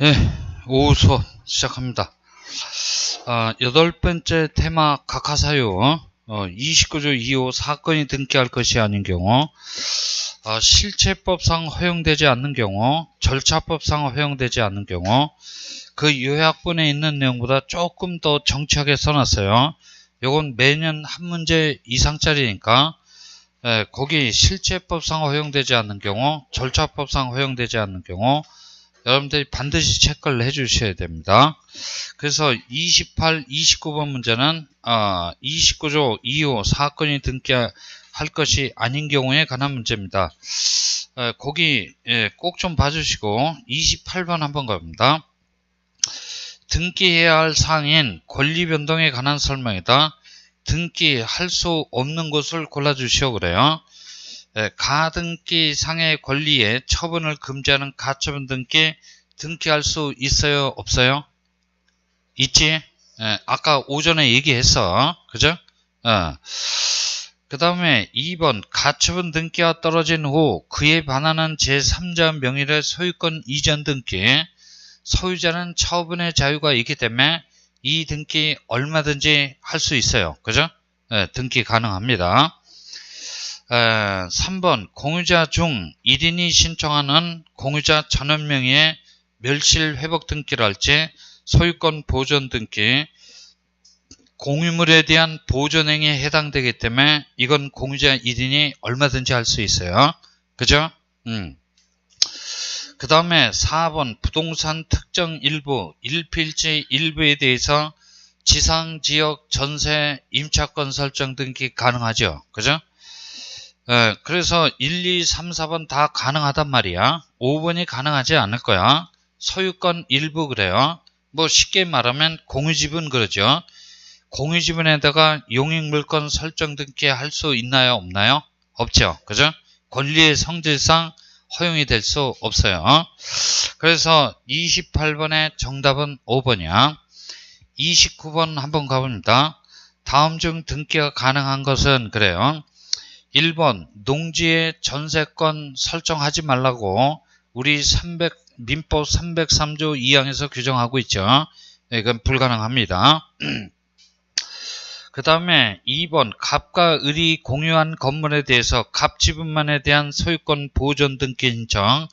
예, 오후 수업 시작합니다. 8번째 테마 각하사유 29조 2호 사건이 등기할 것이 아닌 경우, 실체법상 허용되지 않는 경우, 절차법상 허용되지 않는 경우, 그 요약본에 있는 내용보다 조금 더 정치하게 써놨어요. 요건 매년 한 문제 이상짜리니까 거기 실체법상 허용되지 않는 경우, 절차법상 허용되지 않는 경우 여러분들이 반드시 체크를 해 주셔야 됩니다. 그래서 28, 29번 문제는 29조 2호 사건이 등기할 것이 아닌 경우에 관한 문제입니다. 거기 꼭 좀 봐주시고 28번 한번 가봅니다. 등기해야 할 사항인 권리 변동에 관한 설명이다. 등기할 수 없는 것을 골라주시오 그래요. 가등기 상의 권리에 처분을 금지하는 가처분 등기 등기할 수 있어요? 없어요? 있지? 아까 오전에 얘기했어. 그죠? 그 다음에 2번 가처분 등기가 떨어진 후 그에 반하는 제3자 명의의 소유권 이전 등기. 소유자는 처분의 자유가 있기 때문에 이 등기 얼마든지 할 수 있어요. 그죠? 등기 가능합니다. 3번 공유자 중 1인이 신청하는 공유자 전원 명의의 멸실 회복 등기를 할지 소유권 보존 등기, 공유물에 대한 보존행위에 해당되기 때문에 이건 공유자 1인이 얼마든지 할 수 있어요. 그죠? 그 다음에 4번 부동산 특정 일부, 일필지 일부에 대해서 지상지역 전세 임차권 설정 등기 가능하죠. 그죠? 그래서 1, 2, 3, 4번 다 가능하단 말이야. 5번이 가능하지 않을 거야. 소유권 일부 그래요. 뭐 쉽게 말하면 공유지분 그러죠. 공유지분에다가 용익물권 설정 등기 할 수 있나요? 없나요? 없죠. 그죠? 권리의 성질상 허용이 될 수 없어요. 그래서 28번의 정답은 5번이야. 29번 한번 가봅니다. 다음 중 등기가 가능한 것은 그래요. 1번 농지의 전세권 설정하지 말라고 우리 민법 303조 2항에서 규정하고 있죠. 이건 불가능합니다. 그 다음에 2번 갑과 을이 공유한 건물에 대해서 갑 지분만에 대한 소유권 보존 등기 신청.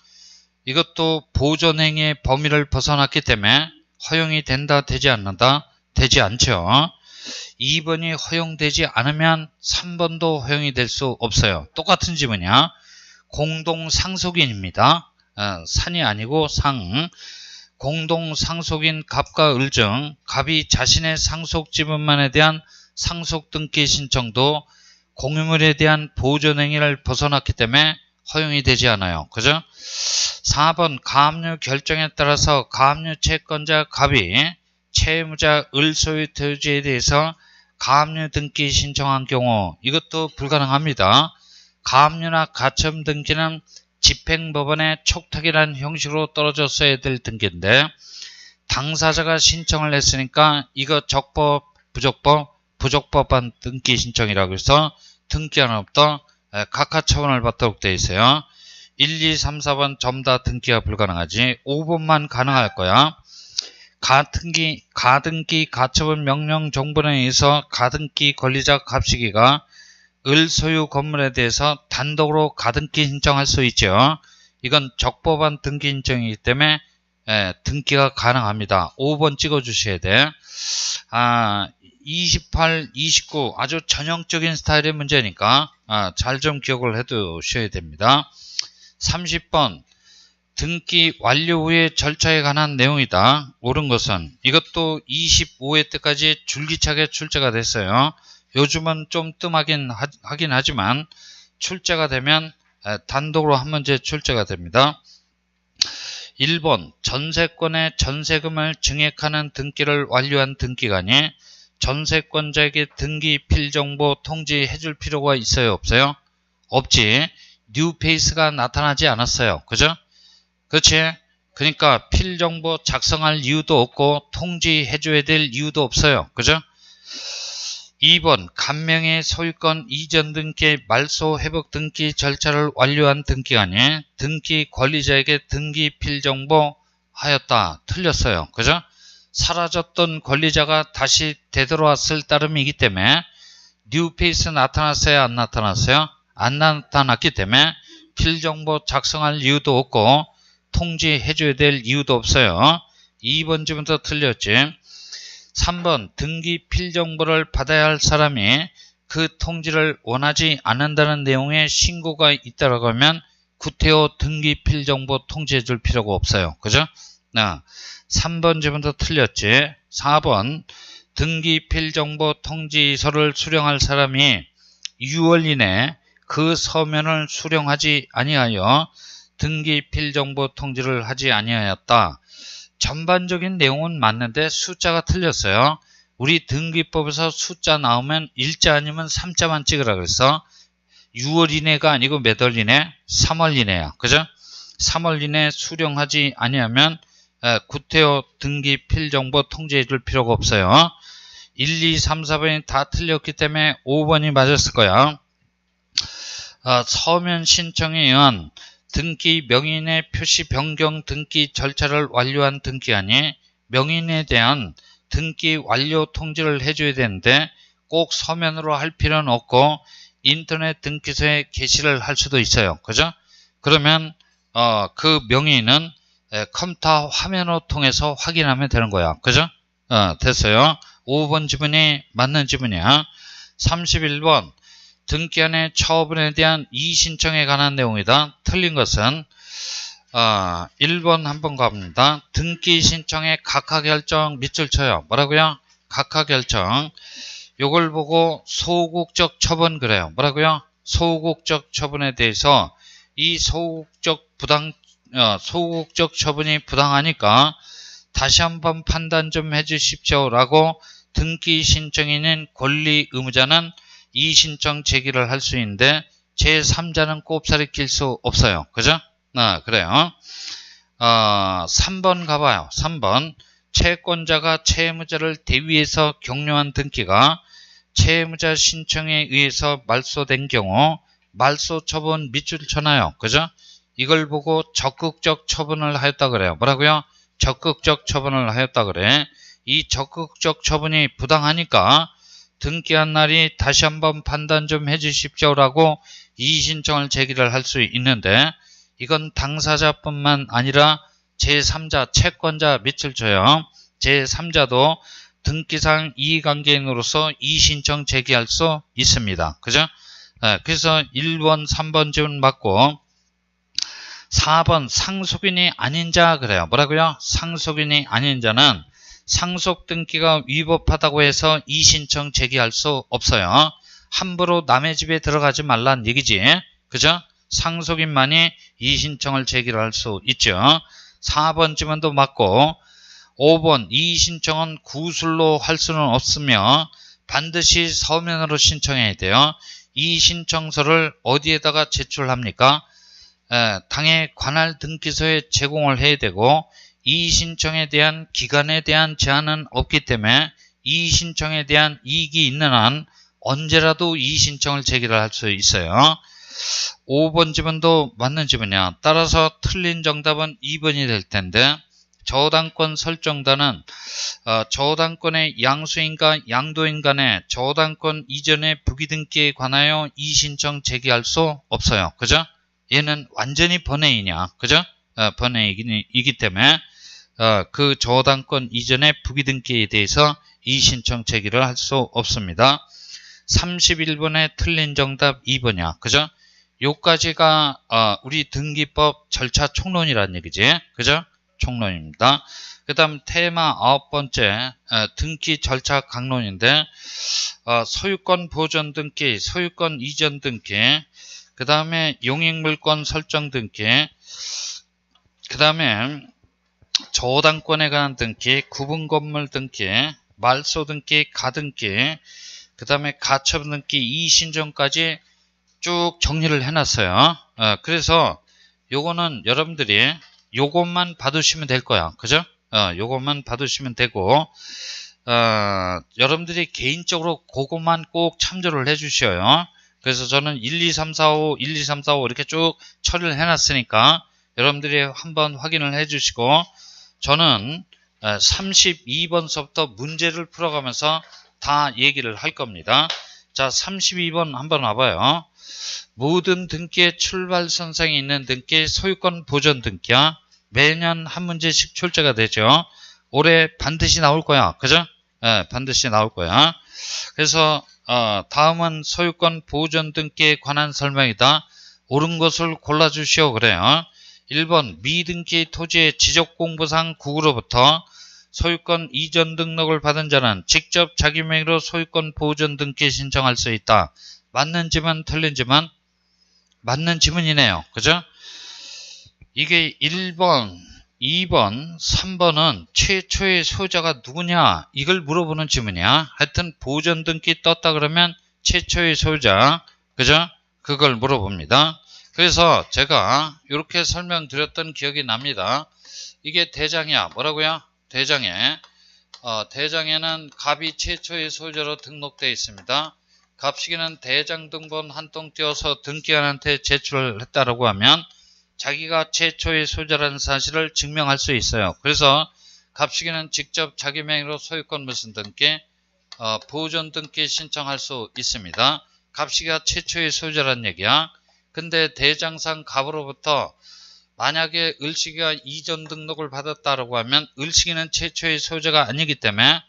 이것도 보존행위의 범위를 벗어났기 때문에 허용이 된다 되지 않는다 되지 않죠. 2번이 허용되지 않으면 3번도 허용이 될 수 없어요. 똑같은 지문이야. 공동상속인입니다. 산이 아니고 상. 공동상속인 갑과 을 중 갑이 자신의 상속 지분만에 대한 상속 등기 신청도 공유물에 대한 보존행위를 벗어났기 때문에 허용이 되지 않아요. 그죠? 4번 가압류 결정에 따라서 가압류 채권자 갑이 채무자 을 소유 토지에 대해서 가압류 등기 신청한 경우 이것도 불가능합니다. 가압류나 가처분 등기는 집행법원의 촉탁이라는 형식으로 떨어졌어야 될 등기인데 당사자가 신청을 했으니까 이거 적법, 부적법한 등기 신청이라고 해서 등기 안 없다 각하 처분을 받도록 되어 있어요. 1, 2, 3, 4번 전부 다 등기가 불가능하지 5번만 가능할 거야. 가등기, 가처분 명령 정보에 의해서 가등기 권리자 갑시기가 을 소유 건물에 대해서 단독으로 가등기 신청할 수 있죠. 이건 적법한 등기 신청이기 때문에 등기가 가능합니다. 5번 찍어주셔야 돼. 28, 29 아주 전형적인 스타일의 문제니까 잘 좀 기억을 해두셔야 됩니다. 30번 등기 완료 후의 절차에 관한 내용이다. 옳은 것은 이것도 25회 때까지 줄기차게 출제가 됐어요. 요즘은 좀 뜸하긴 하긴 하지만 출제가 되면 단독으로 한 문제 출제가 됩니다. 1번 전세권의 전세금을 증액하는 등기를 완료한 등기관이 전세권자에게 등기 필정보 통지해 줄 필요가 있어요? 없어요? 없지. 뉴페이스가 나타나지 않았어요. 그죠? 그렇지? 그러니까 필정보 작성할 이유도 없고 통지해줘야 될 이유도 없어요. 그죠? 2번 간명의 소유권 이전 등기 말소 회복 등기 절차를 완료한 등기관이 등기 권리자에게 등기 필정보 하였다. 틀렸어요. 그죠? 사라졌던 권리자가 다시 되돌아왔을 따름이기 때문에 뉴페이스 나타났어요? 안 나타났어요? 안 나타났기 때문에 필정보 작성할 이유도 없고 통지해줘야 될 이유도 없어요. 2번 지문도 틀렸지. 3번 등기 필정보를 받아야 할 사람이 그 통지를 원하지 않는다는 내용의 신고가 있다라고 하면 구태여 등기 필정보 통지해줄 필요가 없어요. 그죠? 3번 지문도 틀렸지. 4번 등기 필정보 통지서를 수령할 사람이 6월 이내 그 서면을 수령하지 아니하여 등기 필정보 통지를 하지 아니하였다. 전반적인 내용은 맞는데 숫자가 틀렸어요. 우리 등기법에서 숫자 나오면 1자 아니면 3자만 찍으라 그랬어. 6월 이내가 아니고 몇 월 이내? 3월 이내야. 그죠? 3월 이내 수령하지 아니하면 구태여 등기 필정보 통지해 줄 필요가 없어요. 1, 2, 3, 4번이 다 틀렸기 때문에 5번이 맞았을 거야. 서면 신청에 의한 등기 명인의 표시 변경 등기 절차를 완료한 등기하니 명인에 대한 등기 완료 통지를 해줘야 되는데 꼭 서면으로 할 필요는 없고 인터넷 등기소에 게시를 할 수도 있어요. 그죠? 그러면 그 명인은 컴퓨터 화면으로 통해서 확인하면 되는 거야. 그죠? 됐어요. 5번 지문이 맞는 지문이야. 31번 등기한의 처분에 대한 이의신청에 관한 내용이다. 틀린 것은 1번 한번 가봅니다. 등기 신청의 각하결정 밑줄 쳐요. 뭐라고요? 각하결정. 요걸 보고 소극적 처분 그래요. 뭐라고요? 소극적 처분에 대해서 이 소극적 처분이 부당하니까 다시 한번 판단 좀 해주십시오 라고 등기 신청인인 권리 의무자는 이 신청 제기를 할 수 있는데 제3자는 꼽사리 낄 수 없어요. 그죠? 그래요. 3번 가봐요. 3번 채권자가 채무자를 대위해서 격려한 등기가 채무자 신청에 의해서 말소된 경우 말소 처분 밑줄 쳐놔요. 그죠? 이걸 보고 적극적 처분을 하였다 그래요. 뭐라고요? 적극적 처분을 하였다 그래. 이 적극적 처분이 부당하니까 등기한 날이 다시 한번 판단 좀 해주십시오 라고 이의신청을 제기를 할 수 있는데 이건 당사자뿐만 아니라 제3자 채권자 밑줄 쳐요. 제3자도 등기상 이의관계인으로서 이의신청 제기할 수 있습니다. 그죠? 그래서 1번 3번 지문 맞고 4번 상속인이 아닌 자 그래요. 뭐라고요? 상속인이 아닌 자는 상속 등기가 위법하다고 해서 이의신청 제기할 수 없어요. 함부로 남의 집에 들어가지 말란 얘기지. 그죠? 상속인만이 이의신청을 제기를 할 수 있죠. 4번 지문도 맞고 5번 이의신청은 구술로 할 수는 없으며 반드시 서면으로 신청해야 돼요. 이의신청서를 어디에다가 제출합니까? 당의 관할 등기소에 제공을 해야 되고 이의신청에 대한 기간에 대한 제한은 없기 때문에 이의신청에 대한 이익이 있는 한 언제라도 이의신청을 제기를 할 수 있어요. 5번 지문도 맞는 지문이야. 따라서 틀린 정답은 2번이 될 텐데 저당권 설정단은 저당권의 양수인과 양도인 간의 저당권 이전의 부기등기에 관하여 이의신청 제기할 수 없어요. 그죠? 얘는 완전히 번외이냐. 그죠? 번외이기 때문에 그 저당권 이전의 부기등기에 대해서 이의신청 제기를 할 수 없습니다. 31번의 틀린 정답 2번이야. 그죠? 요까지가 우리 등기법 절차 총론이라는 얘기지. 그죠? 총론입니다. 그 다음 테마 9번째 등기 절차 강론인데 소유권 보존 등기, 소유권 이전 등기, 그 다음에 용익물권 설정 등기, 그 다음에 저당권에 관한 등기, 구분건물 등기, 말소 등기, 가등기, 그 다음에 가처분 등기, 이의신청까지 쭉 정리를 해놨어요. 그래서 요거는 여러분들이 요것만 받으시면 될 거야. 그죠? 요것만 받으시면 되고, 여러분들이 개인적으로 그것만 꼭 참조를 해 주셔요. 그래서 저는 1, 2, 3, 4, 5, 1, 2, 3, 4, 5 이렇게 쭉 처리를 해놨으니까 여러분들이 한번 확인을 해 주시고, 저는 32번서부터 문제를 풀어가면서 다 얘기를 할 겁니다. 자, 32번 한번 와봐요. 모든 등기의 출발선상에 있는 등기 소유권 보존 등기야. 매년 한 문제씩 출제가 되죠. 올해 반드시 나올 거야. 그죠? 반드시 나올 거야. 그래서 다음은 소유권 보존 등기에 관한 설명이다. 옳은 것을 골라주시오. 그래요. 1번 미등기 토지의 지적공부상 국으로부터 소유권 이전 등록을 받은 자는 직접 자기 명의로 소유권 보존 등기 신청할 수 있다. 맞는 지문 틀린 지문? 맞는 지문이네요. 그죠? 이게 1번, 2번, 3번은 최초의 소유자가 누구냐? 이걸 물어보는 지문이야. 하여튼 보존 등기 떴다 그러면 최초의 소유자, 그죠? 그걸 물어봅니다. 그래서 제가 이렇게 설명드렸던 기억이 납니다. 이게 대장이야. 뭐라고요? 대장에. 대장에는 갑이 최초의 소유자로 등록되어 있습니다. 갑시기는 대장 등본 한 통 띄워서 등기관한테 제출했다라고 하면 자기가 최초의 소유자라는 사실을 증명할 수 있어요. 그래서 갑시기는 직접 자기 명의로 소유권 무슨 등기, 보존 등기 신청할 수 있습니다. 갑시기가 최초의 소유자라는 얘기야. 근데 대장상 갑으로부터 만약에 을시기가 이전 등록을 받았다라고 하면 을시기는 최초의 소유자가 아니기 때문에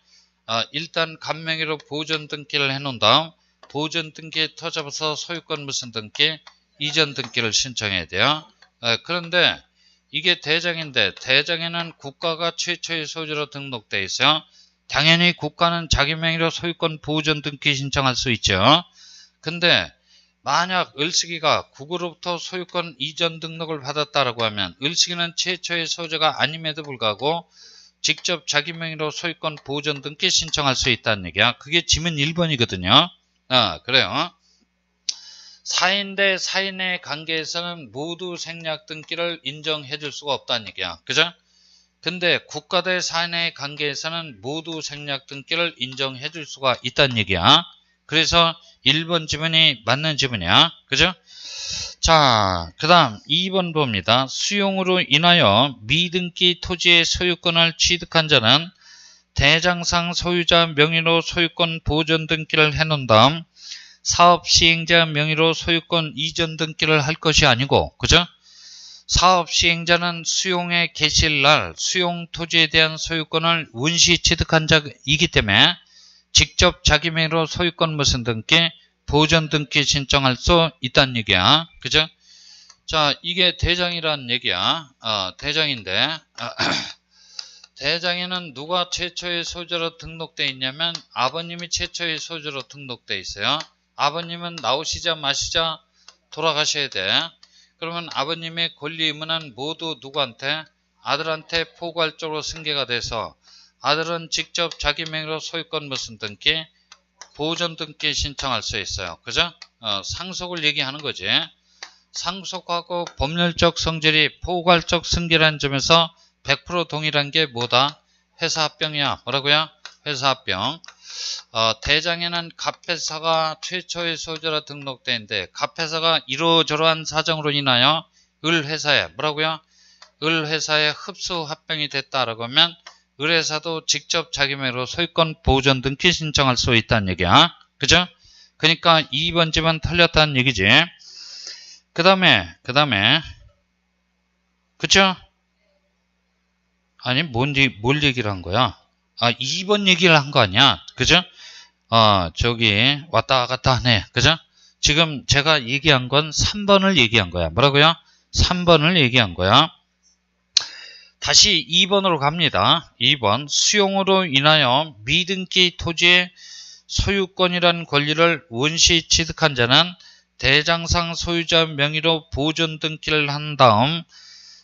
일단 갑 명의로 보존 등기를 해놓은 다음 보존 등기에 터잡아서 소유권 무슨 등기, 이전 등기를 신청해야 돼요. 그런데 이게 대장인데 대장에는 국가가 최초의 소유자로 등록되어 있어요. 당연히 국가는 자기 명의로 소유권 보존 등기 신청할 수 있죠. 근데 만약 을시기가 국으로부터 소유권 이전 등록을 받았다라고 하면 을시기는 최초의 소유자가 아님에도 불구하고 직접 자기 명의로 소유권 보존 등기 신청할 수 있다는 얘기야. 그게 지문 1번이거든요. 그래요. 사인 대 사인의 관계에서는 모두 생략 등기를 인정해 줄 수가 없다는 얘기야. 그죠? 근데 국가 대 사인의 관계에서는 모두 생략 등기를 인정해 줄 수가 있다는 얘기야. 그래서 1번 지문이 맞는 지문이야. 그죠? 자, 그 다음 2번 봅니다. 수용으로 인하여 미등기 토지의 소유권을 취득한 자는 대장상 소유자 명의로 소유권 보존 등기를 해놓은 다음 사업 시행자 명의로 소유권 이전 등기를 할 것이 아니고, 그죠? 사업 시행자는 수용의 개시일 수용 토지에 대한 소유권을 원시 취득한 자이기 때문에 직접 자기 명의로 소유권 무슨 등기, 보존 등기 신청할 수 있다는 얘기야. 그죠? 자, 이게 대장이라는 얘기야. 대장인데, 대장에는 누가 최초의 소유자로 등록되어 있냐면 아버님이 최초의 소유자로 등록되어 있어요. 아버님은 나오시자 마시자 돌아가셔야 돼. 그러면 아버님의 권리 의무는 모두 누구한테? 아들한테 포괄적으로 승계가 돼서 아들은 직접 자기 명의로 소유권 무슨 등기, 보존 등기 신청할 수 있어요. 그죠? 상속을 얘기하는 거지. 상속하고 법률적 성질이 포괄적 승계라는 점에서 100% 동일한 게 뭐다? 회사 합병이야. 뭐라고요? 회사 합병. 대장에는 갑회사가 최초의 소유자로 등록되어 있는데 갑회사가 이러저러한 사정으로 인하여 을회사에 뭐라고요? 을회사에 흡수 합병이 됐다라고 하면 을회사도 직접 자기 명의로 소유권 보존 등기 신청할 수 있다는 얘기야. 그죠? 그러니까 2번 집은 틀렸다는 얘기지. 그 다음에 그쵸? 아니 뭘 얘기를 한 거야? 2번 얘기를 한 거 아니야? 그죠? 저기 왔다 갔다 하네. 그죠? 지금 제가 얘기한 건 3번을 얘기한 거야. 뭐라고요? 3번을 얘기한 거야. 다시 2번으로 갑니다. 2번 수용으로 인하여 미등기 토지의 소유권이라는 권리를 원시 취득한 자는 대장상 소유자 명의로 보존 등기를 한 다음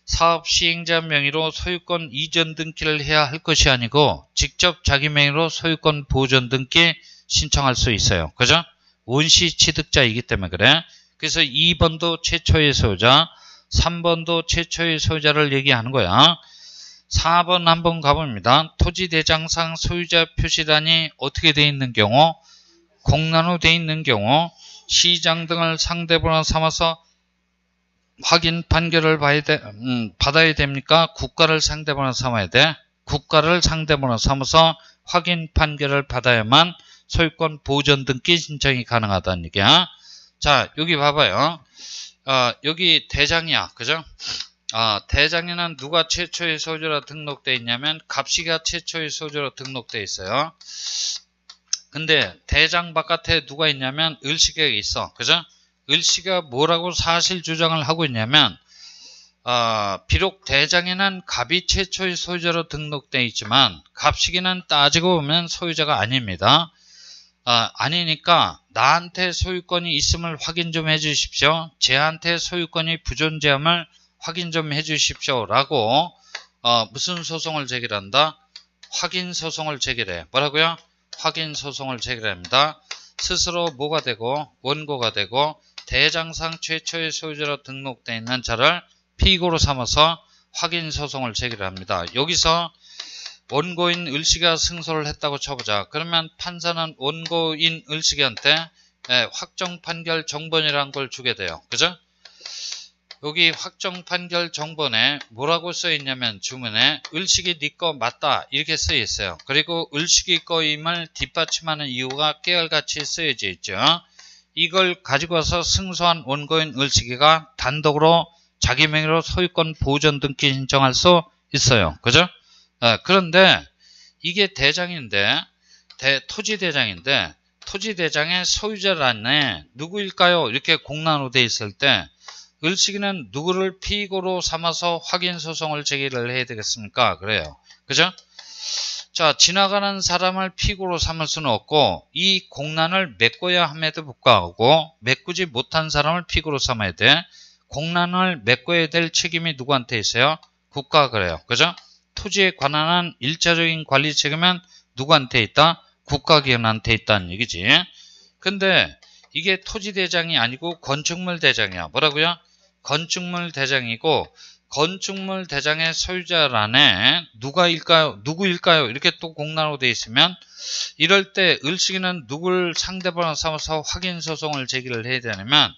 사업 시행자 명의로 소유권 이전 등기를 해야 할 것이 아니고 직접 자기 명의로 소유권 보존 등기 신청할 수 있어요. 그죠? 원시 취득자이기 때문에 그래. 그래서 2번도 최초의 소유자, 3번도 최초의 소유자를 얘기하는 거야. 4번 한번 가봅니다. 토지대장상 소유자 표시란이 어떻게 되어 있는 경우, 공란으로 되어 있는 경우 시장 등을 상대번호 삼아서 확인 판결을 받아야 됩니까? 국가를 상대번호 삼아야 돼. 국가를 상대번호 삼아서 확인 판결을 받아야만 소유권 보전 등기 신청이 가능하다는 얘기야. 자, 여기 봐봐요. 여기 대장이야. 그죠? 대장에는 누가 최초의 소유자로 등록되어 있냐면 갑씨가 최초의 소유자로 등록되어 있어요. 근데 대장 바깥에 누가 있냐면 을씨가 있어. 그죠? 을씨가 뭐라고 사실 주장을 하고 있냐면 비록 대장에는 갑이 최초의 소유자로 등록되어 있지만 갑씨기는 따지고 보면 소유자가 아닙니다. 아니니까 나한테 소유권이 있음을 확인 좀 해주십시오. 쟤한테 소유권이 부존재함을 확인 좀 해주십시오. 라고 무슨 소송을 제기한다? 확인 소송을 제기해. 뭐라고요? 확인 소송을 제기합니다. 스스로 뭐가 되고 원고가 되고 대장상 최초의 소유자로 등록되어 있는 자를 피고로 삼아서 확인 소송을 제기합니다. 여기서 원고인 을씨가 승소를 했다고 쳐보자. 그러면 판사는 원고인 을씨한테 확정 판결 정본이라는 걸 주게 돼요. 그죠? 여기 확정 판결 정본에 뭐라고 써있냐면 주문에 을식이 네 거 맞다 이렇게 써있어요. 그리고 을식이 거임을 뒷받침하는 이유가 깨알같이 쓰여져 있죠. 이걸 가지고 와서 승소한 원고인 을식이가 단독으로 자기 명의로 소유권 보전 등기 신청할 수 있어요. 그죠? 그런데 이게 대장인데 토지대장인데 토지대장의 소유자란에 누구일까요? 이렇게 공란으로 돼 있을 때 을식이는 누구를 피고로 삼아서 확인 소송을 제기를 해야 되겠습니까? 그래요. 그죠? 자, 지나가는 사람을 피고로 삼을 수는 없고 이 공란을 메꿔야 함에도 불구하고 메꾸지 못한 사람을 피고로 삼아야 돼. 공란을 메꿔야 될 책임이 누구한테 있어요? 국가가 그래요. 그죠? 토지에 관한 일차적인 관리 책임은 누구한테 있다? 국가기관한테 있다는 얘기지. 근데 이게 토지대장이 아니고 건축물 대장이야. 뭐라고요? 건축물 대장이고 건축물 대장의 소유자란에 누구일까요? 이렇게 또 공란으로 되어 있으면 이럴 때 을식이는 누굴 상대번호 삼아서 확인 소송을 제기를 해야 되냐면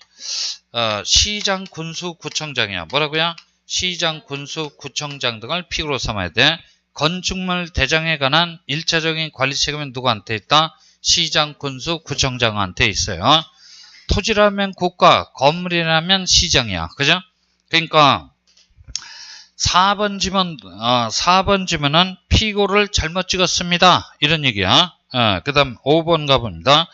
시장, 군수, 구청장이야. 뭐라고요? 시장, 군수, 구청장 등을 피고로 삼아야 돼. 건축물 대장에 관한 1차적인 관리 책임은 누구한테 있다? 시장, 군수, 구청장한테 있어요. 토지라면 국가, 건물이라면 시장이야. 그죠? 그러니까 4번 지문은 피고를 잘못 찍었습니다. 이런 얘기야. 그 다음 5번 가봅니다.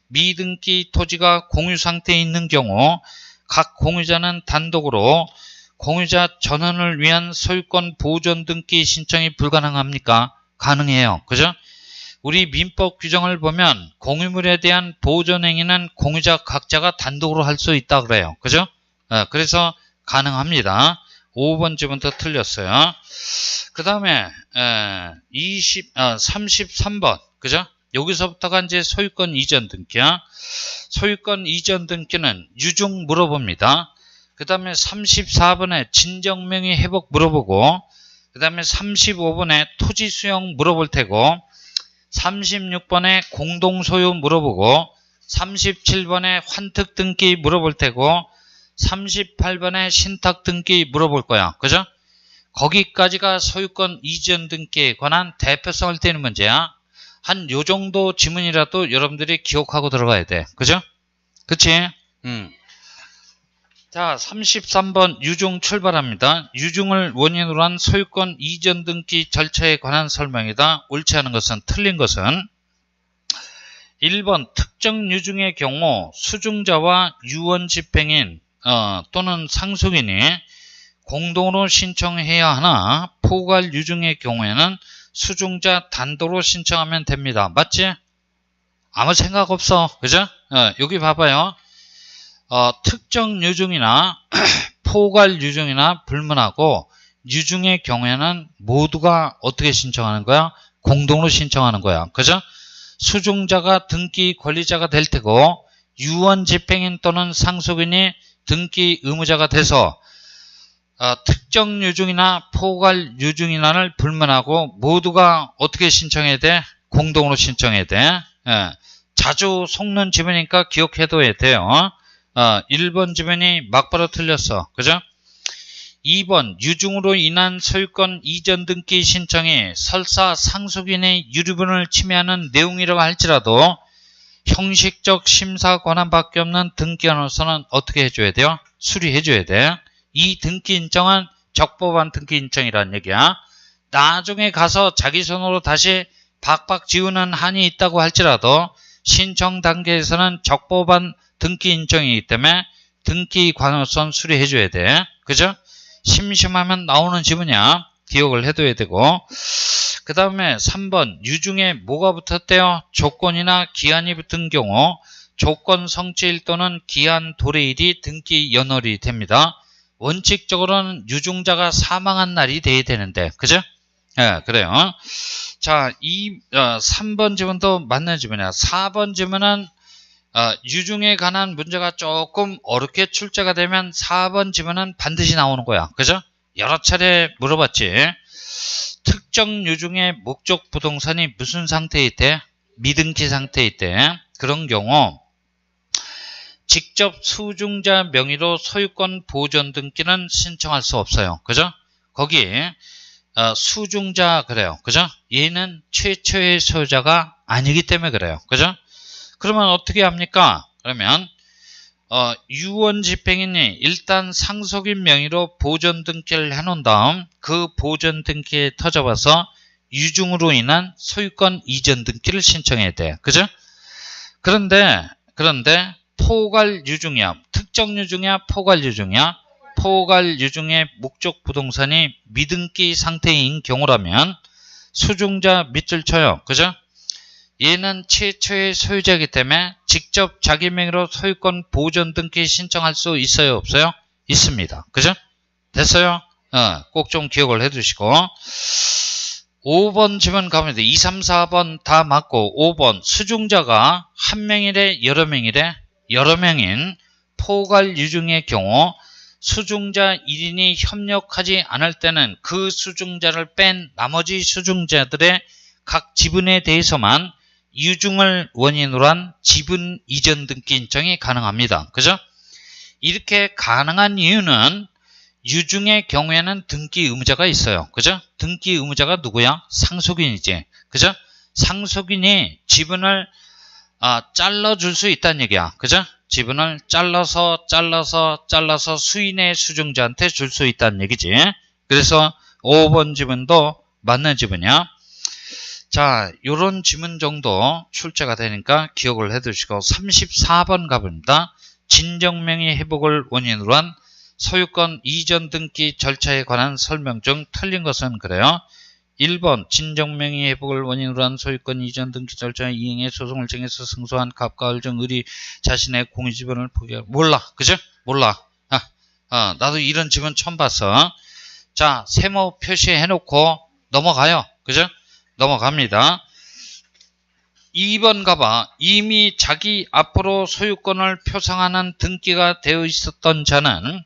미등기 토지가 공유 상태에 있는 경우 각 공유자는 단독으로 공유자 전원을 위한 소유권 보존 등기 신청이 불가능합니까? 가능해요. 그죠? 우리 민법 규정을 보면 공유물에 대한 보존 행위는 공유자 각자가 단독으로 할 수 있다 그래요. 그죠? 그래서 가능합니다. 5번 지문부터 틀렸어요. 그 다음에 33번 그죠? 여기서부터가 이제 소유권 이전 등기야. 소유권 이전 등기는 유증 물어봅니다. 그 다음에 34번에 진정명의 회복 물어보고 그 다음에 35번에 토지 수용 물어볼 테고 36번에 공동소유 물어보고 37번에 환특 등기 물어볼 테고 38번에 신탁 등기 물어볼 거야. 그죠? 거기까지가 소유권 이전 등기에 관한 대표성을 띠는 문제야. 한 요 정도 지문이라도 여러분들이 기억하고 들어가야 돼. 그죠? 그치? 자, 33번 유증 출발합니다. 유증을 원인으로 한 소유권 이전 등기 절차에 관한 설명이다. 옳지 않은 것은 틀린 것은 1번 특정 유증의 경우 수증자와 유언 집행인 또는 상속인이 공동으로 신청해야 하나 포괄 유증의 경우에는 수증자 단독으로 신청하면 됩니다. 맞지? 아무 생각 없어. 그죠? 여기 봐봐요. 특정 유증이나 포괄 유증이나 불문하고 유증의 경우에는 모두가 어떻게 신청하는 거야? 공동으로 신청하는 거야. 그죠? 수증자가 등기 권리자가 될 테고 유언 집행인 또는 상속인이 등기 의무자가 돼서 특정 유증이나 포괄 유증이나를 불문하고 모두가 어떻게 신청해야 돼? 공동으로 신청해야 돼. 자주 속는 지문이니까 기억해둬야 돼요. 1번 지문이 막바로 틀렸어. 그죠? 2번 유중으로 인한 소유권 이전 등기 신청이 설사 상속인의 유류분을 침해하는 내용이라고 할지라도 형식적 심사 권한밖에 없는 등기관으로서는 어떻게 해줘야 돼요? 수리해줘야 돼. 이 등기 인정은 적법한 등기 인정이라는 얘기야. 나중에 가서 자기 손으로 다시 박박 지우는 한이 있다고 할지라도 신청 단계에서는 적법한 등기 인정이기 때문에 등기관으로서는 수리해줘야 돼. 그죠? 심심하면 나오는 지문이야. 기억을 해둬야 되고. 그 다음에 3번 유중에 뭐가 붙었대요? 조건이나 기한이 붙은 경우 조건 성취일 또는 기한 도래일이 등기 연월이 됩니다. 원칙적으로는 유중자가 사망한 날이 돼야 되는데, 그죠? 예, 그래요. 자, 3번 지문도 맞는 지문이야. 4번 지문은 유중에 관한 문제가 조금 어렵게 출제가 되면 4번 지문은 반드시 나오는 거야. 그죠? 여러 차례 물어봤지. 특정 유중의 목적 부동산이 무슨 상태에 있대? 미등기 상태에 있대. 그런 경우 직접 수중자 명의로 소유권 보존 등기는 신청할 수 없어요. 그죠? 거기에 수중자 그래요. 그죠? 얘는 최초의 소유자가 아니기 때문에 그래요. 그죠? 그러면 어떻게 합니까? 그러면 유언집행인이 일단 상속인 명의로 보존 등기를 해놓은 다음 그 보존 등기에 터져봐서 유중으로 인한 소유권 이전 등기를 신청해야 돼. 그죠? 그런데 포괄 유중이야. 특정 유중이야? 포괄 유중이야? 포괄 유중의 목적 부동산이 미등기 상태인 경우라면 수중자 밑줄 쳐요. 그죠? 얘는 최초의 소유자이기 때문에 직접 자기 명의로 소유권 보존 등기 신청할 수 있어요? 없어요? 있습니다. 그죠? 됐어요? 꼭 좀 기억을 해두시고. 5번 지문 가면 돼. 2, 3, 4번 다 맞고 5번 수중자가 한 명이래 여러 명이래? 여러 명인 포괄 유중의 경우 수중자 1인이 협력하지 않을 때는 그 수중자를 뺀 나머지 수중자들의 각 지분에 대해서만 유중을 원인으로 한 지분 이전 등기 신청이 가능합니다. 그죠? 이렇게 가능한 이유는 유중의 경우에는 등기 의무자가 있어요. 그죠? 등기 의무자가 누구야? 상속인이지. 그죠? 상속인이 지분을 잘라줄 수 있다는 얘기야. 그죠? 지분을 잘라서 수인의 수중자한테 줄 수 있다는 얘기지. 그래서 5번 지분도 맞는 지분이야. 자, 요런 지문 정도 출제가 되니까 기억을 해두시고 34번 가봅니다. 진정명의 회복을 원인으로 한 소유권 이전 등기 절차에 관한 설명 중 틀린 것은 그래요. 1번 진정명의 회복을 원인으로 한 소유권 이전 등기 절차 이행에 소송을 정해서 승소한 갑과 을 중 을이 자신의 공유지분을 포기하고 몰라. 그죠? 몰라. 나도 이런 지문 처음 봤어. 자, 세모 표시해놓고 넘어가요. 그죠? 넘어갑니다. 2번 가봐. 이미 자기 앞으로 소유권을 표상하는 등기가 되어 있었던 자는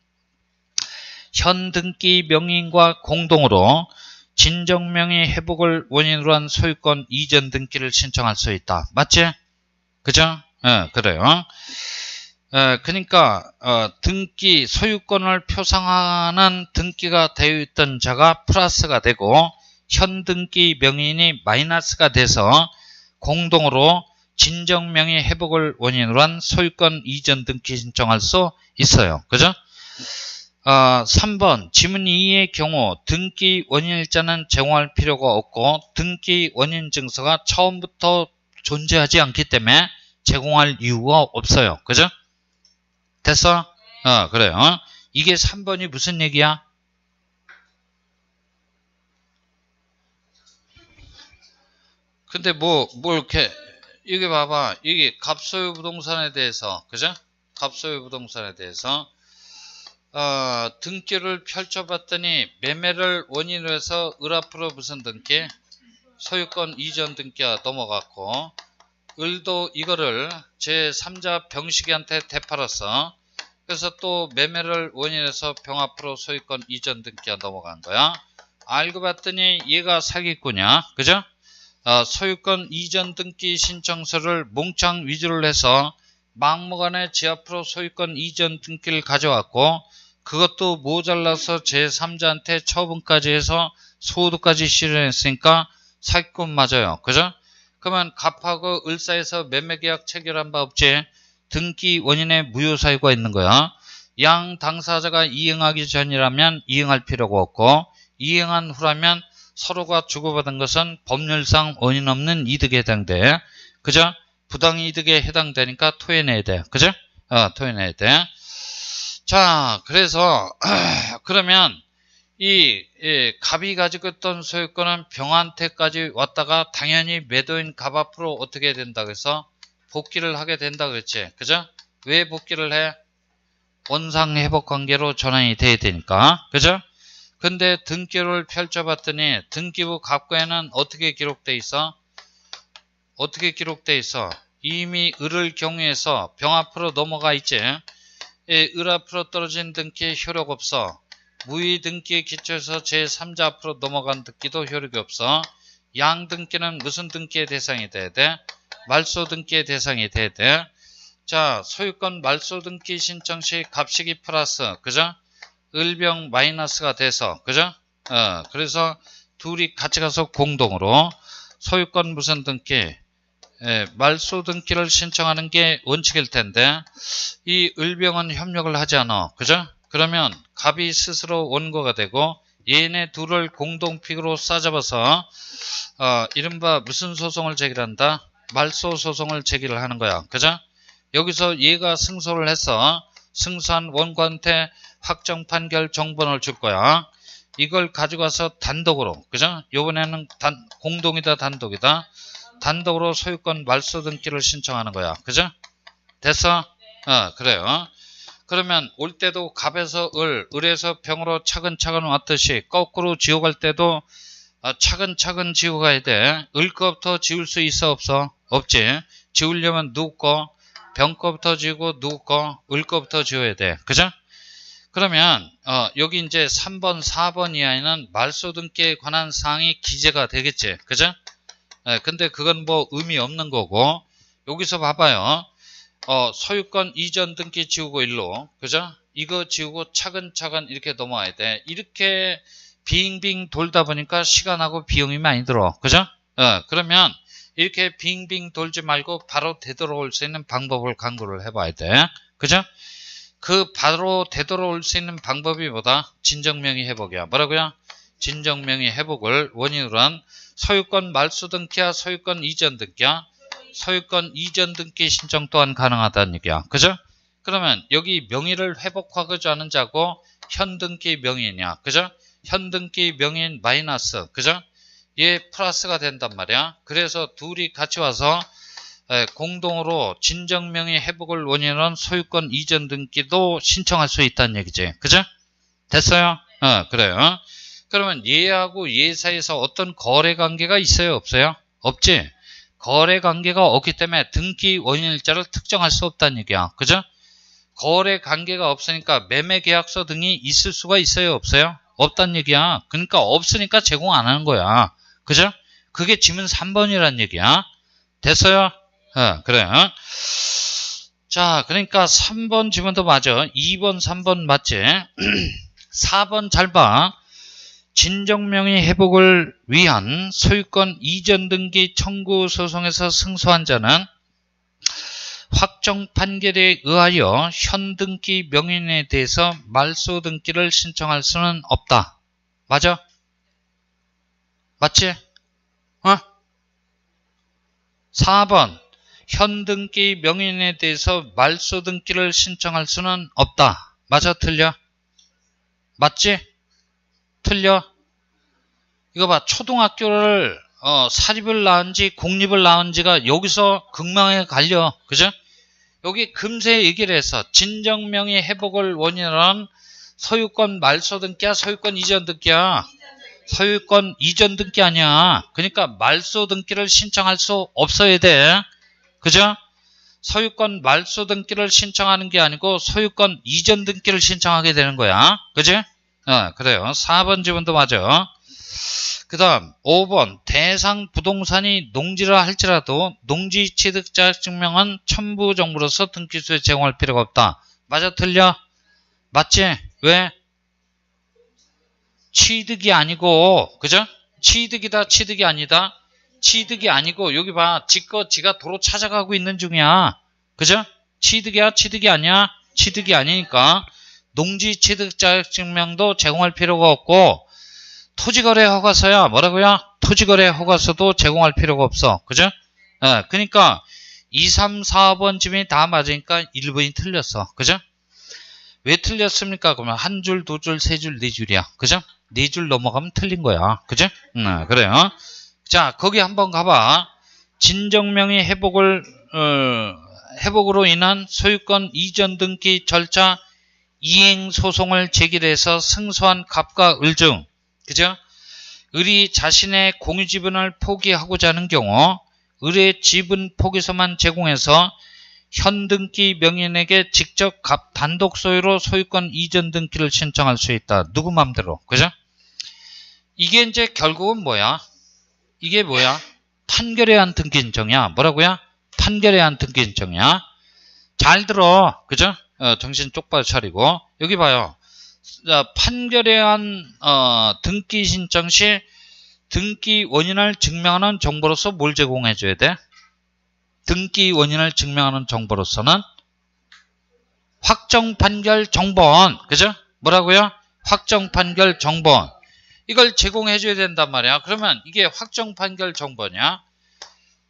현 등기 명의인과 공동으로 진정명의 회복을 원인으로 한 소유권 이전 등기를 신청할 수 있다. 맞지? 그죠? 그래요. 그러니까 등기 소유권을 표상하는 등기가 되어 있던 자가 플러스가 되고 현 등기 명의인이 마이너스가 돼서 공동으로 진정명의 회복을 원인으로 한 소유권 이전 등기 신청할 수 있어요. 그죠? 3번 지문 2의 경우 등기 원인일자는 제공할 필요가 없고 등기 원인 증서가 처음부터 존재하지 않기 때문에 제공할 이유가 없어요. 그죠? 됐어? 그래요. 이게 3번이 무슨 얘기야? 근데 뭐 이렇게 이게 봐봐. 이게 갑소유 부동산에 대해서 그죠? 갑소유 부동산에 대해서 등기를 펼쳐봤더니 매매를 원인으로 해서 을 앞으로 무슨 등기? 소유권 이전 등기가 넘어갔고 을도 이거를 제3자 병식이한테 되팔았어. 그래서 또 매매를 원인으로 해서 병 앞으로 소유권 이전 등기가 넘어간 거야. 알고 봤더니 얘가 사기꾼이야. 그죠? 소유권 이전 등기 신청서를 몽창 위조를 해서 막무가내 지 앞으로 소유권 이전 등기를 가져왔고 그것도 모자라서 제3자한테 처분까지 해서 소득까지 실현했으니까 사기꾼 맞아요. 그죠? 그러면 갑하고 을 사이에서 매매계약 체결한 바 없지. 등기 원인에 무효사유가 있는 거야. 양 당사자가 이행하기 전이라면 이행할 필요가 없고 이행한 후라면 서로가 주고받은 것은 법률상 원인 없는 이득에 해당돼. 그죠? 부당이득에 해당되니까 토해내야 돼. 그죠? 토해내야 돼. 자, 그래서 그러면 이 갑이 가지고 있던 소유권은 병한테까지 왔다가 당연히 매도인 갑 앞으로 어떻게 된다 그래서 복귀를 하게 된다 그랬지. 그죠? 왜 복귀를 해? 원상회복 관계로 전환이 돼야 되니까. 그죠? 근데 등기를 펼쳐봤더니 등기부 갑과에는 어떻게 기록돼 있어? 어떻게 기록돼 있어? 이미 을을 경유해서 병 앞으로 넘어가 있지. 을 앞으로 떨어진 등기에 효력 없어. 무의 등기에 기초해서 제3자 앞으로 넘어간 등기도 효력이 없어. 양 등기는 무슨 등기의 대상이 돼야 돼? 말소 등기의 대상이 돼야 돼. 자, 소유권 말소 등기 신청 시 갑식이 플러스, 그죠? 을병 마이너스가 돼서, 그죠? 그래서 둘이 같이 가서 공동으로 소유권 무슨 등기, 말소 등기를 신청하는 게 원칙일 텐데, 이 을병은 협력을 하지 않아. 그죠? 그러면 갑이 스스로 원고가 되고, 얘네 둘을 공동픽으로 싸잡아서, 이른바 무슨 소송을 제기한다? 말소 소송을 제기를 하는 거야. 그죠? 여기서 얘가 승소를 해서 승소한 원고한테 확정 판결 정본을 줄 거야. 이걸 가져가서 단독으로, 그죠? 요번에는 공동이다, 단독이다. 단독으로 소유권 말소 등기를 신청하는 거야. 그죠? 됐어? 그래요. 그러면 올 때도 갑에서 을에서 병으로 차근차근 왔듯이 거꾸로 지워갈 때도 차근차근 지워가야 돼. 을 거부터 지울 수 있어, 없어? 없지. 지우려면 누구 거? 병 거부터 지우고 누구 거? 을 거부터 지워야 돼. 그죠? 그러면 여기 이제 3번, 4번 이하에는 말소 등기에 관한 사항이 기재가 되겠지. 그죠? 근데 그건 뭐 의미 없는 거고 여기서 봐봐요. 소유권 이전 등기 지우고 일로. 그죠? 이거 지우고 차근차근 이렇게 넘어와야 돼. 이렇게 빙빙 돌다 보니까 시간하고 비용이 많이 들어. 그죠? 그러면 이렇게 빙빙 돌지 말고 바로 되돌아올 수 있는 방법을 강구를 해봐야 돼. 그죠? 그 바로 되돌아올 수 있는 방법이 뭐다? 진정명의 회복이야. 뭐라고요? 진정명의 회복을 원인으로 한 소유권 말소 등기야, 소유권 이전 등기야? 소유권 이전 등기 신청 또한 가능하다는 얘기야. 그죠? 그러면 여기 명의를 회복하고자 하는 자고 현등기 명의냐. 그죠? 현등기 명의인 마이너스. 그죠? 얘 플러스가 된단 말이야. 그래서 둘이 같이 와서 공동으로 진정명의 회복을 원인으로 한 소유권 이전 등기도 신청할 수 있다는 얘기지. 그죠? 됐어요? 그래요. 그러면 얘하고 얘 사이에서 어떤 거래 관계가 있어요? 없어요? 없지? 거래 관계가 없기 때문에 등기 원인일자를 특정할 수 없다는 얘기야. 그죠? 거래 관계가 없으니까 매매 계약서 등이 있을 수가 있어요? 없어요? 없다는 얘기야. 그러니까 없으니까 제공 안 하는 거야. 그죠? 그게 지문 3번이란 얘기야. 됐어요? 그래요. 자, 그러니까 3번 지문도 맞아. 2번, 3번 맞지? 4번 잘 봐. 진정명의 회복을 위한 소유권 이전 등기 청구 소송에서 승소한 자는 확정 판결에 의하여 현등기 명인에 대해서 말소 등기를 신청할 수는 없다. 맞아? 맞지? 4번 현등기 명인에 대해서 말소 등기를 신청할 수는 없다. 맞아? 틀려? 맞지? 틀려? 이거 봐. 초등학교를 사립을 나온지 공립을 나온지가 여기서 극명하게 갈려. 그죠? 여기 금세 얘기를 해서 진정명의 회복을 원인으로 한 소유권 말소 등기야? 소유권 이전 등기야? 소유권 이전 등기 아니야. 그러니까 말소 등기를 신청할 수 없어야 돼. 그죠? 소유권 말소 등기를 신청하는 게 아니고 소유권 이전 등기를 신청하게 되는 거야. 그죠? 그래요. 4번 지문도 맞아. 그 다음 5번 대상 부동산이 농지라 할지라도 농지 취득 자격증명은 첨부 정보로서 등기소에 제공할 필요가 없다. 맞아 틀려? 맞지? 왜? 취득이 아니고 그죠? 취득이다 취득이 아니다. 취득이 아니고 여기 봐. 지껏 지가 도로 찾아가고 있는 중이야. 그죠? 취득이야 취득이 아니야? 취득이 아니니까 농지 취득 자격증명도 제공할 필요가 없고 토지거래 허가서야 뭐라고요? 토지거래 허가서도 제공할 필요가 없어. 그죠? 그러니까 2, 3, 4번 지문이 다 맞으니까 1번이 틀렸어. 그죠? 왜 틀렸습니까? 그러면 한 줄, 두 줄, 세 줄, 네 줄이야. 그죠? 네 줄 넘어가면 틀린 거야. 그죠? 그래요. 자, 거기 한번 가봐. 진정명의 회복으로 인한 소유권 이전 등기 절차 이행 소송을 제기해서 승소한 갑과 을 중, 그죠? 을이 자신의 공유 지분을 포기하고자 하는 경우, 을의 지분 포기서만 제공해서 현등기 명의인에게 직접 갑 단독 소유로 소유권 이전 등기를 신청할 수 있다. 누구 맘대로. 그죠? 이게 이제 결국은 뭐야? 이게 뭐야? 판결에 의한 등기 신청이야. 뭐라고요? 판결에 의한 등기 신청이야. 잘 들어. 그죠? 정신 똑바로 차리고. 여기 봐요. 판결에 의한 등기 신청 시 등기 원인을 증명하는 정보로서 뭘 제공해 줘야 돼? 등기 원인을 증명하는 정보로서는 확정 판결 정본. 그죠? 뭐라고요? 확정 판결 정본. 이걸 제공해 줘야 된단 말이야. 그러면 이게 확정 판결 정보냐?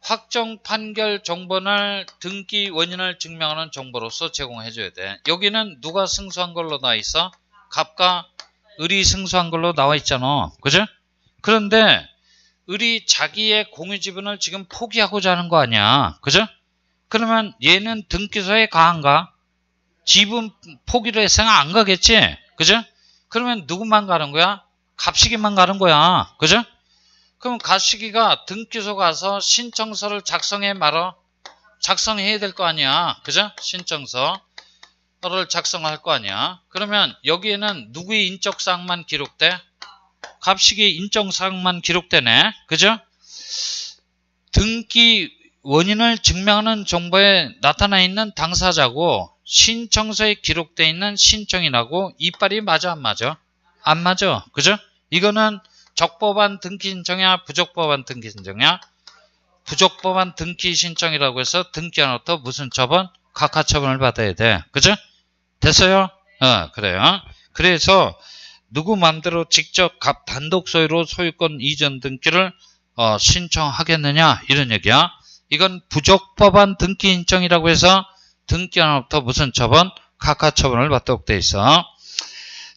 확정 판결 정본을 등기 원인을 증명하는 정보로서 제공해 줘야 돼. 여기는 누가 승소한 걸로 나와 있어? 갑과 을이 승소한 걸로 나와 있잖아. 그죠? 그런데 을이 자기의 공유 지분을 지금 포기하고자 하는 거 아니야. 그죠? 그러면 얘는 등기소에 가 안 가? 지분 포기를 했으면 안 가겠지? 그죠? 그러면 누구만 가는 거야? 갑식이만 가는 거야. 그죠? 그럼 갑식이가 등기소 가서 신청서를 작성해 말어. 작성해야 될 거 아니야. 그죠? 신청서를 작성할 거 아니야. 그러면 여기에는 누구의 인적사항만 기록돼? 갑식의 인적사항만 기록되네. 그죠? 등기 원인을 증명하는 정보에 나타나 있는 당사자고 신청서에 기록되어 있는 신청인하고 이빨이 맞아 안 맞아? 안 맞아. 그죠? 이거는 적법한 등기 신청이야? 부적법한 등기 신청이야? 부적법한 등기 신청이라고 해서 등기한으로부터 무슨 처분? 각하 처분을 받아야 돼. 그죠? 됐어요? 그래요. 그래서 누구 맘대로 직접 갑 단독 소유로 소유권 이전 등기를 신청하겠느냐? 이런 얘기야. 이건 부적법한 등기 신청이라고 해서 등기한으로부터 무슨 처분? 각하 처분을 받도록 돼 있어.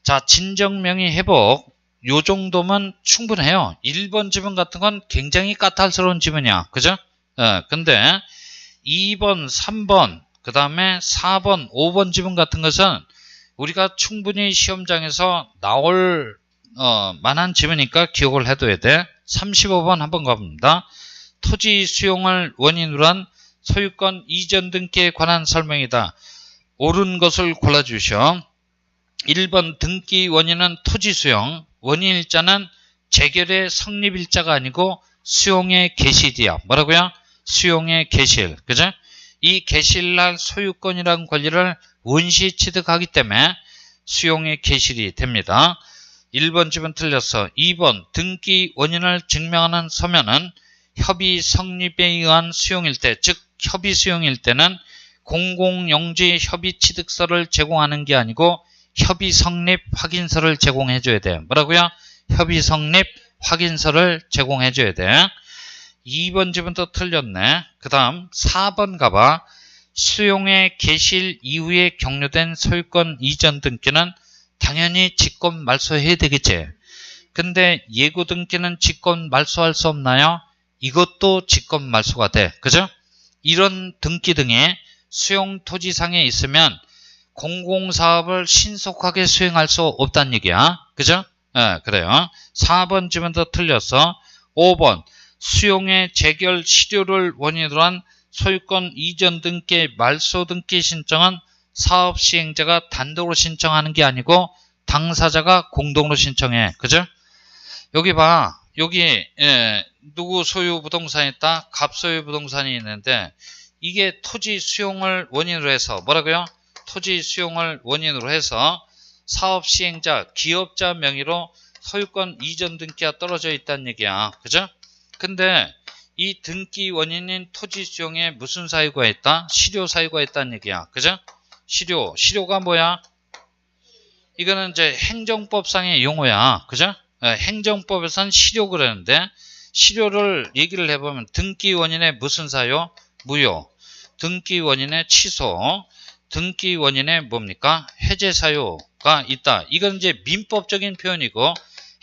자, 진정명의 회복. 요 정도면 충분해요. 1번 지문 같은 건 굉장히 까탈스러운 지문이야. 그죠? 근데 2번, 3번, 그 다음에 4번, 5번 지문 같은 것은 우리가 충분히 시험장에서 나올 만한 지문이니까 기억을 해둬야 돼. 35번 한번 가봅니다. 토지 수용을 원인으로 한 소유권 이전 등기에 관한 설명이다. 옳은 것을 골라주시오. 1번 등기 원인은 토지 수용. 원인일자는 재결의 성립일자가 아니고 수용의 개시일이야. 뭐라고요? 수용의 개시일. 그죠? 이 개시일날 소유권이라는 권리를 원시 취득하기 때문에 수용의 개시일이 됩니다. 1번 집은 틀렸어. 2번 등기 원인을 증명하는 서면은 협의 성립에 의한 수용일 때, 즉 협의 수용일 때는 공공용지 협의 취득서를 제공하는 게 아니고 협의 성립 확인서를 제공해 줘야 돼. 뭐라고요? 협의 성립 확인서를 제공해 줘야 돼. 2번 집은 또 틀렸네. 그 다음 4번 가봐. 수용의 개시일 이후에 격려된 소유권 이전 등기는 당연히 직권 말소해야 되겠지. 근데 예고 등기는 직권 말소할 수 없나요? 이것도 직권 말소가 돼. 그죠? 이런 등기 등에 수용 토지상에 있으면 공공사업을 신속하게 수행할 수 없다는 얘기야. 그죠? 그래요. 4번 지문 더 틀렸어. 5번 수용의 재결 실효를 원인으로 한 소유권 이전 등기 말소 등기 신청은 사업 시행자가 단독으로 신청하는 게 아니고 당사자가 공동으로 신청해. 그죠? 여기 봐. 여기 누구 소유 부동산이 있다? 갑 소유 부동산이 있는데 이게 토지 수용을 원인으로 해서 뭐라고요? 토지 수용을 원인으로 해서 사업 시행자, 기업자 명의로 소유권 이전 등기가 떨어져 있다는 얘기야. 그죠? 근데 이 등기 원인인 토지 수용에 무슨 사유가 있다? 실효 사유가 있다는 얘기야. 그죠? 실효가 뭐야? 이거는 이제 행정법상의 용어야. 그죠? 행정법에서는 실효 그러는데 실효를 얘기를 해보면 등기 원인의 무슨 사유? 무효. 등기 원인의 취소. 등기 원인의 뭡니까? 해제 사유가 있다. 이건 이제 민법적인 표현이고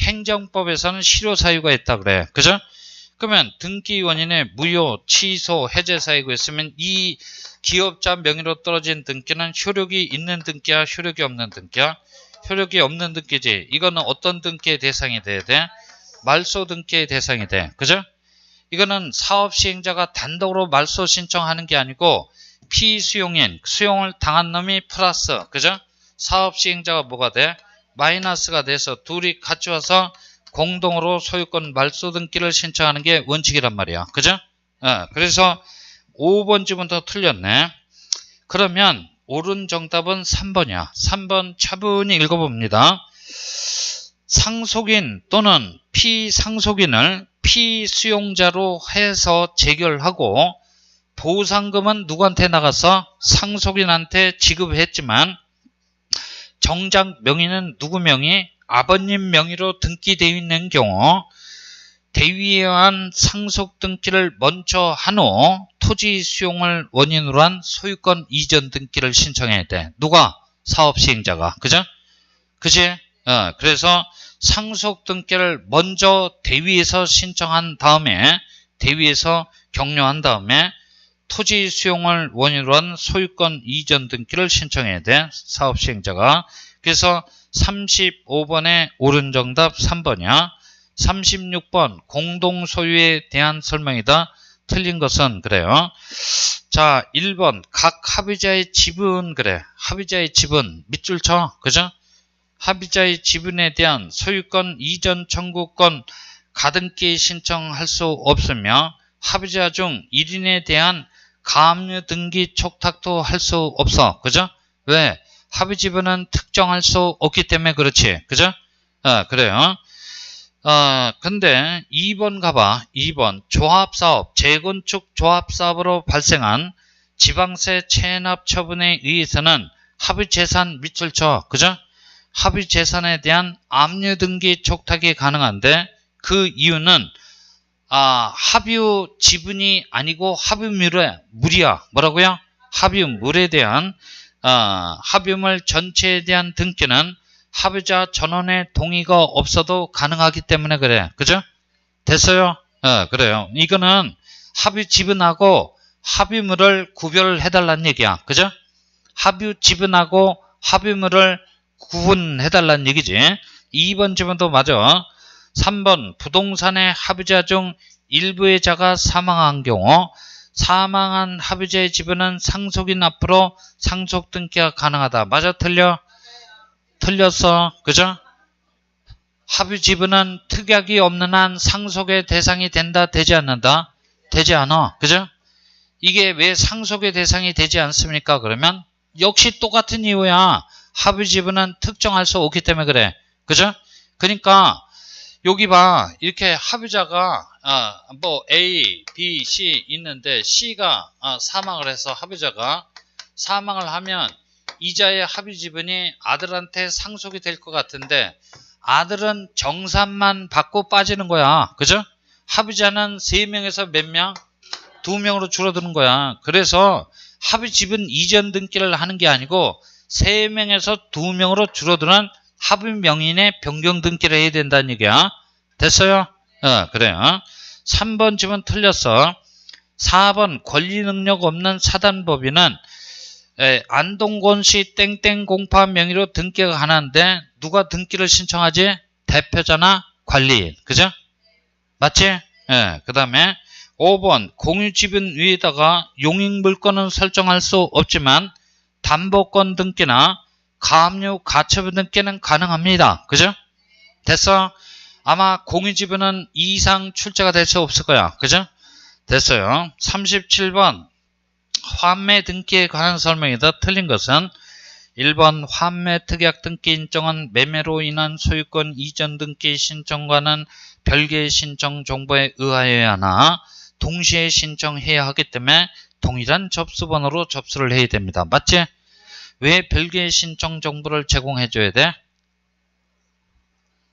행정법에서는 실효 사유가 있다 그래. 그죠? 그러면 등기 원인의 무효, 취소, 해제 사유가 있으면 이 기업자 명의로 떨어진 등기는 효력이 있는 등기야, 효력이 없는 등기야? 효력이 없는 등기지. 이거는 어떤 등기의 대상이 돼야 돼? 말소 등기의 대상이 돼. 그죠? 이거는 사업 시행자가 단독으로 말소 신청하는 게 아니고 피수용인, 수용을 당한 놈이 플러스, 그죠? 사업 시행자가 뭐가 돼? 마이너스가 돼서 둘이 같이 와서 공동으로 소유권 말소 등기를 신청하는 게 원칙이란 말이야. 그죠? 그래서 5번 지문도 틀렸네. 그러면 옳은 정답은 3번이야. 3번 차분히 읽어봅니다. 상속인 또는 피상속인을 피수용자로 해서 재결하고 보상금은 누구한테 나가서 상속인한테 지급했지만 정작 명의는 누구 명의? 아버님 명의로 등기되어 있는 경우 대위에 의한 상속 등기를 먼저 한 후 토지 수용을 원인으로 한 소유권 이전 등기를 신청해야 돼. 누가? 사업 시행자가. 그죠? 그치? 그래서 상속 등기를 먼저 대위에서 신청한 다음에 대위에서 격려한 다음에 토지 수용을 원인으로 한 소유권 이전 등기를 신청해야 돼. 사업 시행자가. 그래서 35번의 옳은 정답 3번이야. 36번 공동소유에 대한 설명이다. 틀린 것은 그래요. 자, 1번 각 합의자의 지분. 그래. 합의자의 지분 밑줄 쳐. 그죠? 합의자의 지분에 대한 소유권 이전 청구권 가등기 신청할 수 없으며 합의자 중 1인에 대한 가압류 등기 촉탁도 할 수 없어. 그죠? 왜? 합의 지분은 특정할 수 없기 때문에 그렇지. 그죠? 그래요. 근데 2번 가봐. 2번 조합사업, 재건축 조합사업으로 발생한 지방세 체납 처분에 의해서는 합의재산 밑줄 쳐. 그죠? 합의재산에 대한 압류 등기 촉탁이 가능한데 그 이유는 합의후 지분이 아니고 합의물이야. 뭐라고요? 합의물에 대한 합의물 전체에 대한 등기는 합의자 전원의 동의가 없어도 가능하기 때문에 그래. 그죠? 됐어요? 그래요. 이거는 합의 지분하고 합의물을 구별해달라는 얘기야. 그죠? 합의 지분하고 합의물을 구분해달라는 얘기지. 2번 지문도 맞아. 3번 부동산의 합의자 중 일부의 자가 사망한 경우 사망한 합의자의 지분은 상속인 앞으로 상속 등기가 가능하다. 맞아? 틀려? 틀렸어. 그죠? 합의 지분은 특약이 없는 한 상속의 대상이 된다? 되지 않는다? 되지 않아. 그죠? 이게 왜 상속의 대상이 되지 않습니까? 그러면 역시 똑같은 이유야. 합의 지분은 특정할 수 없기 때문에 그래. 그죠? 그러니까 여기 봐. 이렇게 합의자가 뭐 A, B, C 있는데 C가 사망을 해서 합의자가 사망을 하면 이자의 합의 지분이 아들한테 상속이 될 것 같은데 아들은 정산만 받고 빠지는 거야. 그죠? 합의자는 3명에서 몇 명? 2명으로 줄어드는 거야. 그래서 합의 지분 이전 등기를 하는 게 아니고 3명에서 2명으로 줄어드는 합의 명인의 변경 등기를 해야 된다는 얘기야. 됐어요? 그래요. 3번 지문 틀렸어. 4번 권리 능력 없는 사단법인은 안동권시 땡땡공파 명의로 등기가 가능한데 누가 등기를 신청하지? 대표자나 관리인. 그죠? 맞지? 그 다음에 5번 공유지분 위에다가 용익물권은 설정할 수 없지만 담보권 등기나 가압류 가처분 등기는 가능합니다. 그죠? 됐어? 아마 공유지분은 2 이상 출자가 될 수 없을 거야. 그죠? 됐어요. 37번 환매 등기에 관한 설명이다. 틀린 것은 1번 환매 특약 등기 인정은 매매로 인한 소유권 이전 등기 신청과는 별개의 신청 정보에 의하여야 하나 동시에 신청해야 하기 때문에 동일한 접수번호로 접수를 해야 됩니다. 맞지? 왜 별개의 신청 정보를 제공해줘야 돼?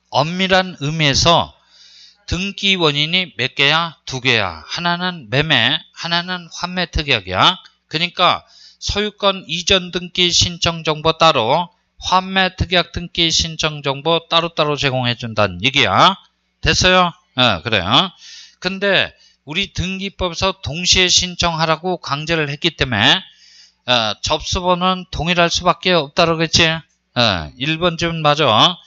엄밀한 의미에서 등기 원인이 몇 개야? 2개야. 하나는 매매, 하나는 환매 특약이야. 그러니까 소유권 이전 등기 신청 정보 따로, 환매 특약 등기 신청 정보 따로따로 제공해준다는 얘기야. 됐어요? 그래요. 근데 우리 등기법에서 동시에 신청하라고 강제를 했기 때문에 접수번호는 동일할 수밖에 없다고 그랬지? 1번쯤 맞아.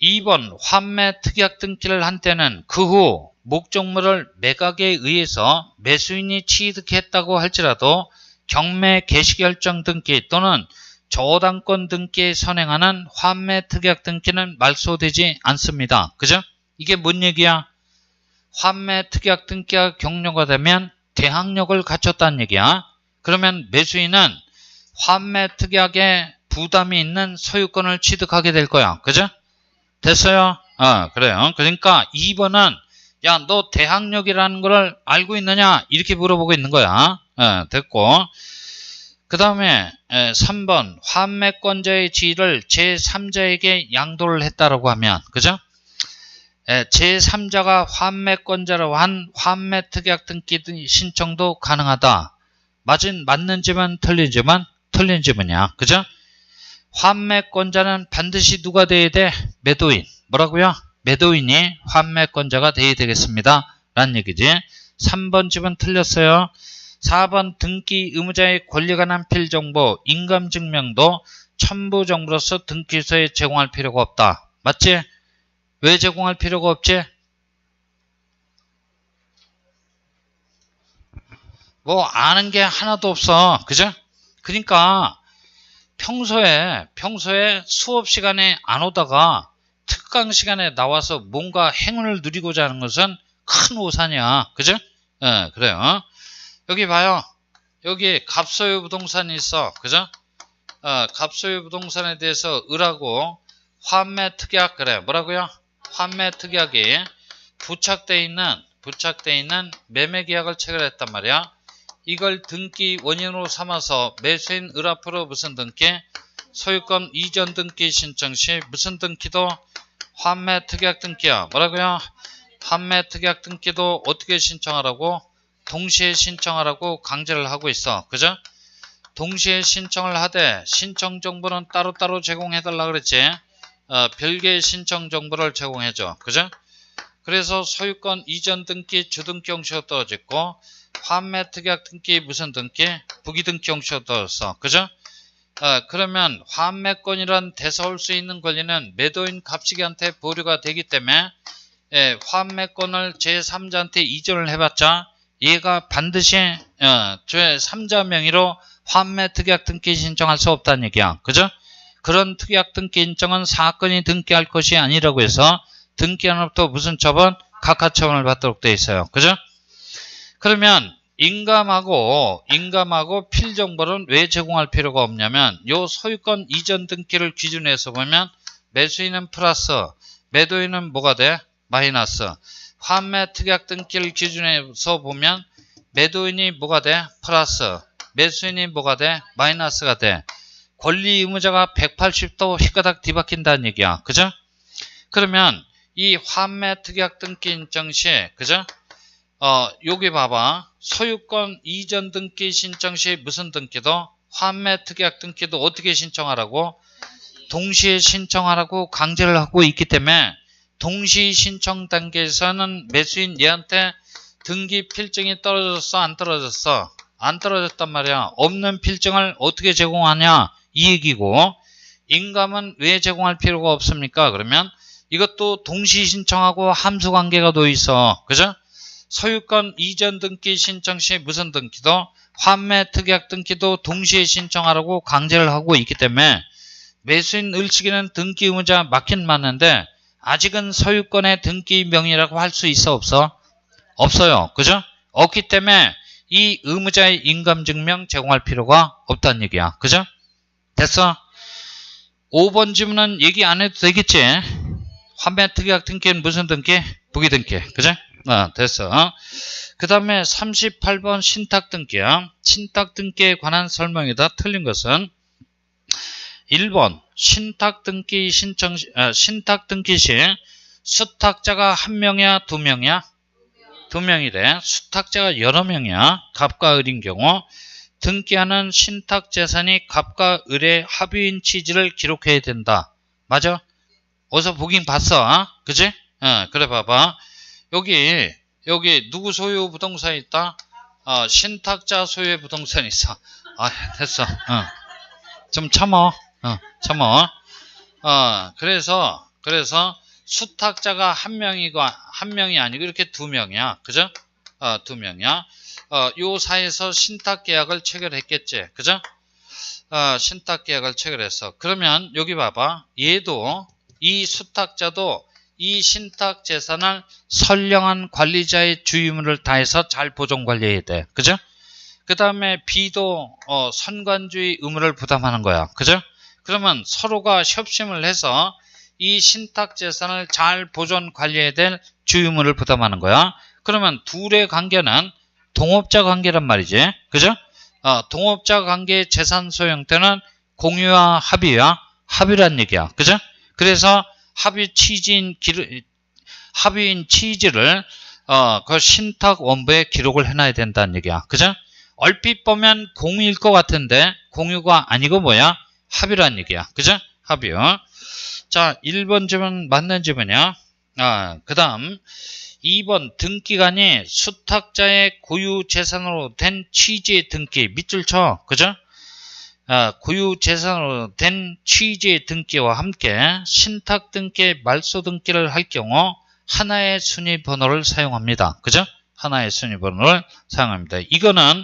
2번 환매 특약 등기를 한 때는 그 후 목적물을 매각에 의해서 매수인이 취득했다고 할지라도 경매 개시결정 등기 또는 저당권 등기에 선행하는 환매 특약 등기는 말소되지 않습니다. 그죠? 이게 뭔 얘기야? 환매 특약 등기가 격려가 되면 대항력을 갖췄다는 얘기야. 그러면 매수인은 환매 특약에 부담이 있는 소유권을 취득하게 될 거야. 그죠? 됐어요? 그래요. 그러니까 2번은 야, 너 대항력이라는 걸 알고 있느냐? 이렇게 물어보고 있는 거야. 됐고. 그 다음에 3번 환매권자의 지위를 제3자에게 양도를 했다라고 하면 그죠? 제3자가 환매권자라고 한 환매 특약 등기 신청도 가능하다. 맞는 지문 틀린 지문이야. 그죠? 환매권자는 반드시 누가 돼야 돼? 매도인. 뭐라고요? 매도인이 환매권자가 돼야 되겠습니다. 라는 얘기지. 3번 집은 틀렸어요. 4번 등기 의무자의 권리에 관한 필정보, 인감증명도 첨부정보로서 등기소에 제공할 필요가 없다. 맞지? 왜 제공할 필요가 없지? 뭐 아는 게 하나도 없어. 그죠? 그러니까 평소에 수업 시간에 안 오다가 특강 시간에 나와서 뭔가 행운을 누리고자 하는 것은 큰 오산이야. 그죠? 그래요. 여기 봐요. 여기 갑소유 부동산이 있어. 그죠? 갑소유 부동산에 대해서 을하고 환매 특약, 그래. 뭐라고요? 환매 특약이 부착되어 있는 매매 계약을 체결했단 말이야. 이걸 등기 원인으로 삼아서 매수인 을 앞으로 무슨 등기? 소유권 이전 등기 신청 시 무슨 등기도 환매 특약 등기야. 뭐라고요? 환매 특약 등기도 어떻게 신청하라고? 동시에 신청하라고 강제를 하고 있어. 그죠? 동시에 신청을 하되 신청 정보는 따로따로 제공해달라 그랬지. 별개의 신청 정보를 제공해줘. 그죠? 그래서 소유권 이전 등기 주등기 형식으로 떨어졌고 환매 특약 등기 무슨 등기? 부기등기 형식으로 떨어졌어. 그죠? 그러면 환매권이란 대서올 수 있는 권리는 매도인 갑식이한테 보류가 되기 때문에 환매권을 제3자한테 이전을 해봤자 얘가 반드시 제3자 명의로 환매 특약 등기 신청할 수 없다는 얘기야. 그죠? 그런 특약 등기 인정은 사건이 등기할 것이 아니라고 해서 등기한으로부터 무슨 처분? 각하처분을 받도록 되어 있어요. 그죠? 그러면 인감하고 필정보는 왜 제공할 필요가 없냐면 요 소유권 이전 등기를 기준해서 보면 매수인은 플러스, 매도인은 뭐가 돼? 마이너스. 환매 특약 등기를 기준해서 보면 매도인이 뭐가 돼? 플러스. 매수인이 뭐가 돼? 마이너스가 돼. 권리 의무자가 180도 휘가닥 뒤바뀐다는 얘기야. 그죠? 그러면 이 환매 특약 등기 인정 시, 그죠? 여기 봐봐. 소유권 이전 등기 신청 시 무슨 등기도? 환매 특약 등기도 어떻게 신청하라고? 동시에 신청하라고 강제를 하고 있기 때문에 동시 신청 단계에서는 매수인 얘한테 등기 필증이 떨어졌어? 안 떨어졌어? 안 떨어졌단 말이야. 없는 필증을 어떻게 제공하냐? 이 얘기고, 인감은 왜 제공할 필요가 없습니까? 그러면 이것도 동시 신청하고 함수 관계가 놓여 있어. 그죠? 소유권 이전 등기 신청 시 무슨 등기도? 환매 특약 등기도 동시에 신청하라고 강제를 하고 있기 때문에 매수인 을치기는 등기 의무자 맞긴 맞는데 아직은 소유권의 등기 명의라고 할 수 있어 없어? 없어요. 그죠? 없기 때문에 이 의무자의 인감증명 제공할 필요가 없다는 얘기야. 그죠? 됐어? 5번 질문은 얘기 안 해도 되겠지? 환매특약 등기는 무슨 등기? 부기등기. 그죠? 됐어. 그 다음에 38번 신탁등기야. 신탁등기에 관한 설명이다. 틀린 것은 1번 신탁등기 신탁등기 시 수탁자가 한 명이야, 두 명이야? 두 명이래. 수탁자가 여러 명이야. 갑과 을인 경우 등기하는 신탁재산이 갑과 을의 합의인 취지를 기록해야 된다. 맞아? 어디서 보긴 봤어. 그지? 그래 봐봐. 여기 누구 소유 부동산이 있다? 신탁자 소유의 부동산이 있어. 됐어. 좀 참어. 그래서 수탁자가 한 명이 아니고 이렇게 두 명이야. 그죠? 두 명이야. 요 사이에서 신탁 계약을 체결했겠지. 그죠? 신탁 계약을 체결했어. 그러면 여기 봐봐. 얘도 이 수탁자도 이 신탁 재산을 선량한 관리자의 주의무를 다해서 잘 보존 관리해야 돼. 그죠? 그 다음에 B도 선관주의 의무를 부담하는 거야. 그죠? 그러면 서로가 협심을 해서 이 신탁 재산을 잘 보존 관리해야 될 주의무를 부담하는 거야. 그러면 둘의 관계는 동업자 관계란 말이지. 그죠? 동업자 관계의 재산 소유 형태는 공유와 합의야. 합의란 얘기야. 그죠? 그래서 합의 합의인 취지를 그 신탁 원부에 기록을 해놔야 된다는 얘기야. 그죠? 얼핏 보면 공유일 것 같은데 공유가 아니고 뭐야? 합의란 얘기야. 그죠? 합의요. 자, 1번 질문 맞는 질문이야. 그 다음 2번 등기관이 수탁자의 고유 재산으로 된 취지의 등기 밑줄 쳐. 그죠? 고유 재산으로 된 취지의 등기와 함께 신탁 등기의 말소 등기를 할 경우 하나의 순위 번호를 사용합니다. 그죠? 하나의 순위 번호를 사용합니다. 이거는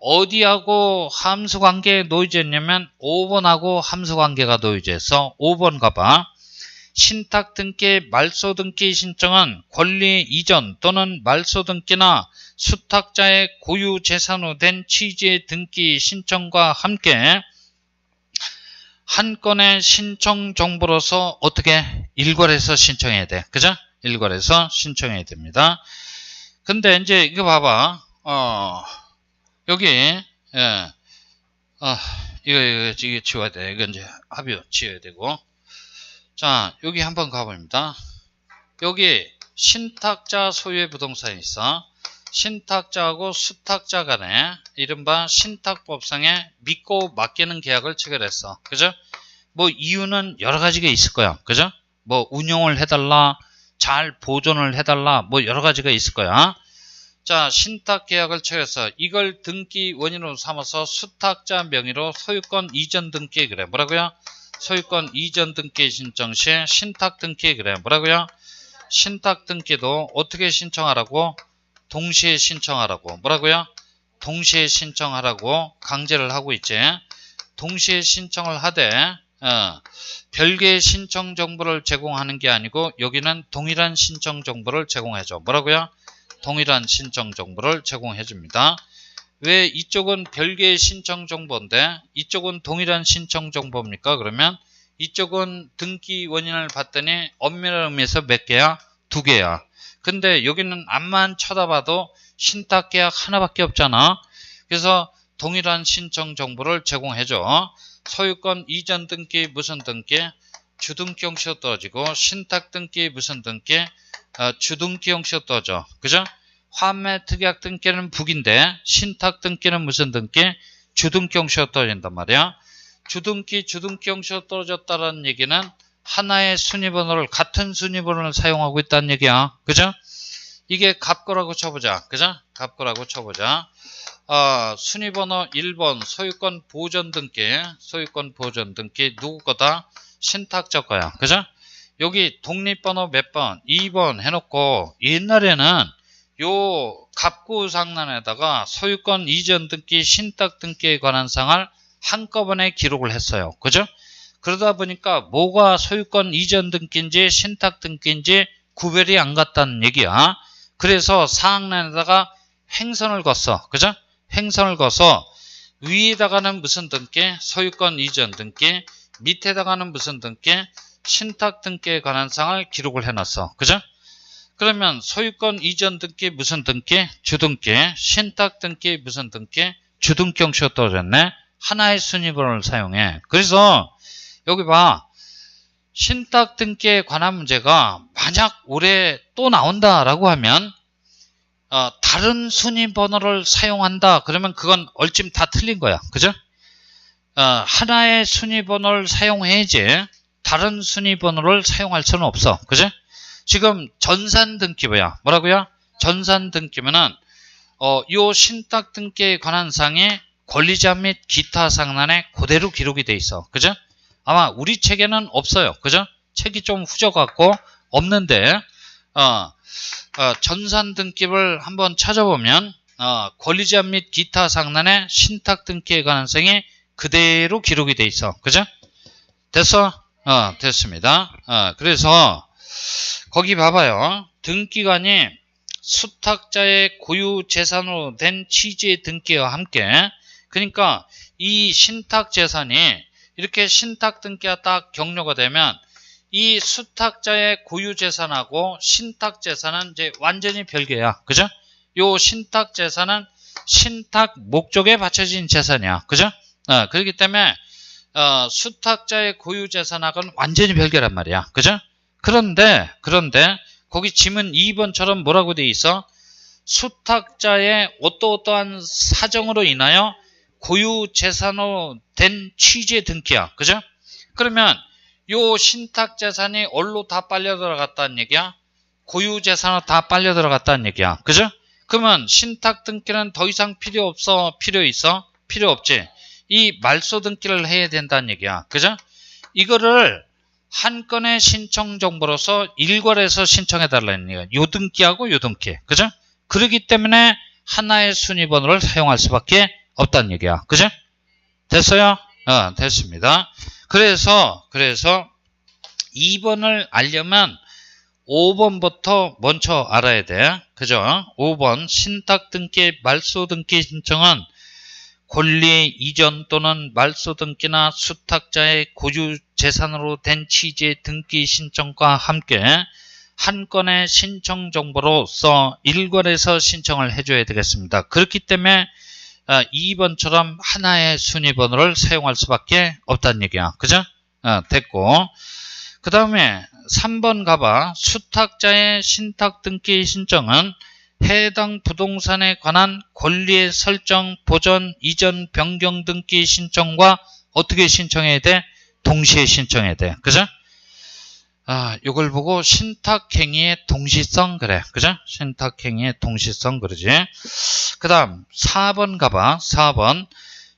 어디하고 함수 관계에 놓여져 있냐면 5번하고 함수 관계가 놓여져 있어. 5번 가봐. 신탁 등기의 말소 등기 신청은 권리 이전 또는 말소 등기나 수탁자의 고유 재산으로 된 취지의 등기 신청과 함께 한 건의 신청 정보로서 어떻게 일괄해서 신청해야 돼. 그죠? 일괄해서 신청해야 됩니다. 근데 이제 이거 봐봐. 여기 이거 지워야 돼. 이거 이제 합의 지워야 되고. 자, 여기 한번 가봅니다. 여기 신탁자 소유의 부동산이 있어. 신탁자하고 수탁자 간에 이른바 신탁법상에 믿고 맡기는 계약을 체결했어. 그죠? 뭐 이유는 여러 가지가 있을 거야. 그죠? 뭐 운용을 해달라, 잘 보존을 해달라, 뭐 여러 가지가 있을 거야. 자, 신탁 계약을 체결해서 이걸 등기 원인으로 삼아서 수탁자 명의로 소유권 이전 등기 그래. 뭐라고요? 소유권 이전 등기 신청 시 신탁 등기 그래. 뭐라고요? 신탁 등기도 어떻게 신청하라고? 동시에 신청하라고. 뭐라고요? 동시에 신청하라고 강제를 하고 있지. 동시에 신청을 하되 별개의 신청 정보를 제공하는 게 아니고 여기는 동일한 신청 정보를 제공해줘. 뭐라고요? 동일한 신청 정보를 제공해 줍니다. 왜 이쪽은 별개의 신청 정보인데 이쪽은 동일한 신청 정보입니까? 그러면 이쪽은 등기 원인을 봤더니 엄밀한 의미에서 몇 개야? 두 개야. 근데 여기는 앞만 쳐다봐도 신탁 계약 하나밖에 없잖아. 그래서 동일한 신청 정보를 제공해줘. 소유권 이전 등기 무슨 등기? 주등기 형식으로 떨어지고 신탁 등기 무슨 등기? 주등기 형식으로 떨어져. 그죠? 환매 특약 등기는 북인데 신탁 등기는 무슨 등기? 주등기 형식으로 떨어진단 말이야. 주등기 형식으로 떨어졌다는 얘기는 하나의 순위번호를 같은 순위번호를 사용하고 있다는 얘기야. 그죠? 이게 갑거라고 쳐보자. 그죠? 갑거라고 쳐보자. 순위번호 1번 소유권 보존 등기. 소유권 보존 등기 누구 거다? 신탁자 거야. 그죠? 여기 독립번호 몇 번? 2번 해놓고 옛날에는 요 갑구상란에다가 소유권 이전 등기, 신탁 등기에 관한 사항을 한꺼번에 기록을 했어요. 그죠? 그러다 보니까 뭐가 소유권 이전 등기인지 신탁 등기인지 구별이 안 갔다는 얘기야. 그래서 사항란에다가 행선을 걷어. 그죠? 행선을 거서 위에다가는 무슨 등기? 소유권 이전 등기. 밑에다가는 무슨 등기? 신탁 등기에 관한 사항을 기록을 해놨어. 그죠? 그러면 소유권 이전 등기 무슨 등기? 주등기. 신탁 등기 무슨 등기? 주등기형식으로 떨어졌네. 하나의 순위번호를 사용해. 그래서 여기 봐. 신탁 등기에 관한 문제가 만약 올해 또 나온다라고 하면 다른 순위번호를 사용한다. 그러면 그건 얼찜 다 틀린 거야. 그죠? 하나의 순위번호를 사용해야지 다른 순위번호를 사용할 수는 없어. 그죠? 지금 전산 등기 뭐라고요? 전산 등기면은 요 신탁 등기에 관한 사항이 권리자 및 기타 상란에 그대로 기록이 돼 있어. 그죠? 아마 우리 책에는 없어요. 그죠? 책이 좀 후져갖고 없는데 전산 등기를 한번 찾아보면 권리자 및 기타 상란에 신탁 등기에 관한 사항이 그대로 기록이 돼 있어. 그죠? 됐어? 됐습니다. 그래서 거기 봐봐요. 등기관이 수탁자의 고유 재산으로 된 취지의 등기와 함께, 그러니까 이 신탁 재산이 이렇게 신탁 등기가 딱 격려가 되면 이 수탁자의 고유 재산하고 신탁 재산은 이제 완전히 별개야. 그죠? 요 신탁 재산은 신탁 목적에 바쳐진 재산이야. 그죠? 그렇기 때문에 수탁자의 고유 재산하고는 완전히 별개란 말이야. 그죠? 그런데 거기 지문 2번처럼 뭐라고 돼 있어? 수탁자의 어떠한 사정으로 인하여 고유 재산으로 된 취지의 등기야. 그죠? 그러면 요 신탁 재산이 어디로 다 빨려 들어갔다는 얘기야? 고유 재산으로 다 빨려 들어갔다는 얘기야. 그죠? 그러면 신탁 등기는 더 이상 필요 없어? 필요 있어? 필요 없지. 이 말소 등기를 해야 된다는 얘기야. 그죠? 이거를 한 건의 신청 정보로서 일괄해서 신청해 달라는 얘기야. 요 등기하고 요 등기. 그죠? 그렇기 때문에 하나의 순위번호를 사용할 수밖에 없다는 얘기야. 그죠? 됐어요? 됐습니다. 그래서 2번을 알려면 5번부터 먼저 알아야 돼. 그죠? 5번 신탁 등기 말소 등기 신청은 권리 이전 또는 말소 등기나 수탁자의 고유 재산으로 된 취지의 등기 신청과 함께 한 건의 신청 정보로서 일괄해서 신청을 해줘야 되겠습니다. 그렇기 때문에 2번처럼 하나의 순위번호를 사용할 수밖에 없다는 얘기야. 그죠? 됐고, 그 다음에 3번 가봐. 수탁자의 신탁 등기 신청은 해당 부동산에 관한 권리의 설정, 보전, 이전, 변경 등기 신청과 어떻게 신청해야 돼? 동시에 신청해야 돼. 그죠? 요걸 보고 신탁행위의 동시성, 그래. 그죠? 신탁행위의 동시성, 그러지. 그 다음, 4번 가봐. 4번.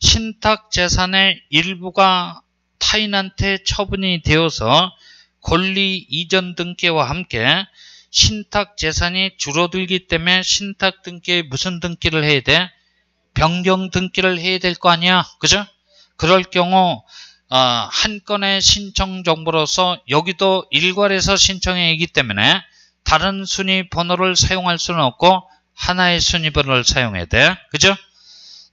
신탁재산의 일부가 타인한테 처분이 되어서 권리 이전 등기와 함께 신탁 재산이 줄어들기 때문에 신탁 등기에 무슨 등기를 해야 돼? 변경 등기를 해야 될 거 아니야. 그죠? 그럴 경우 한 건의 신청 정보로서 여기도 일괄해서 신청해야하기 때문에 다른 순위 번호를 사용할 수는 없고 하나의 순위 번호를 사용해야 돼. 그죠?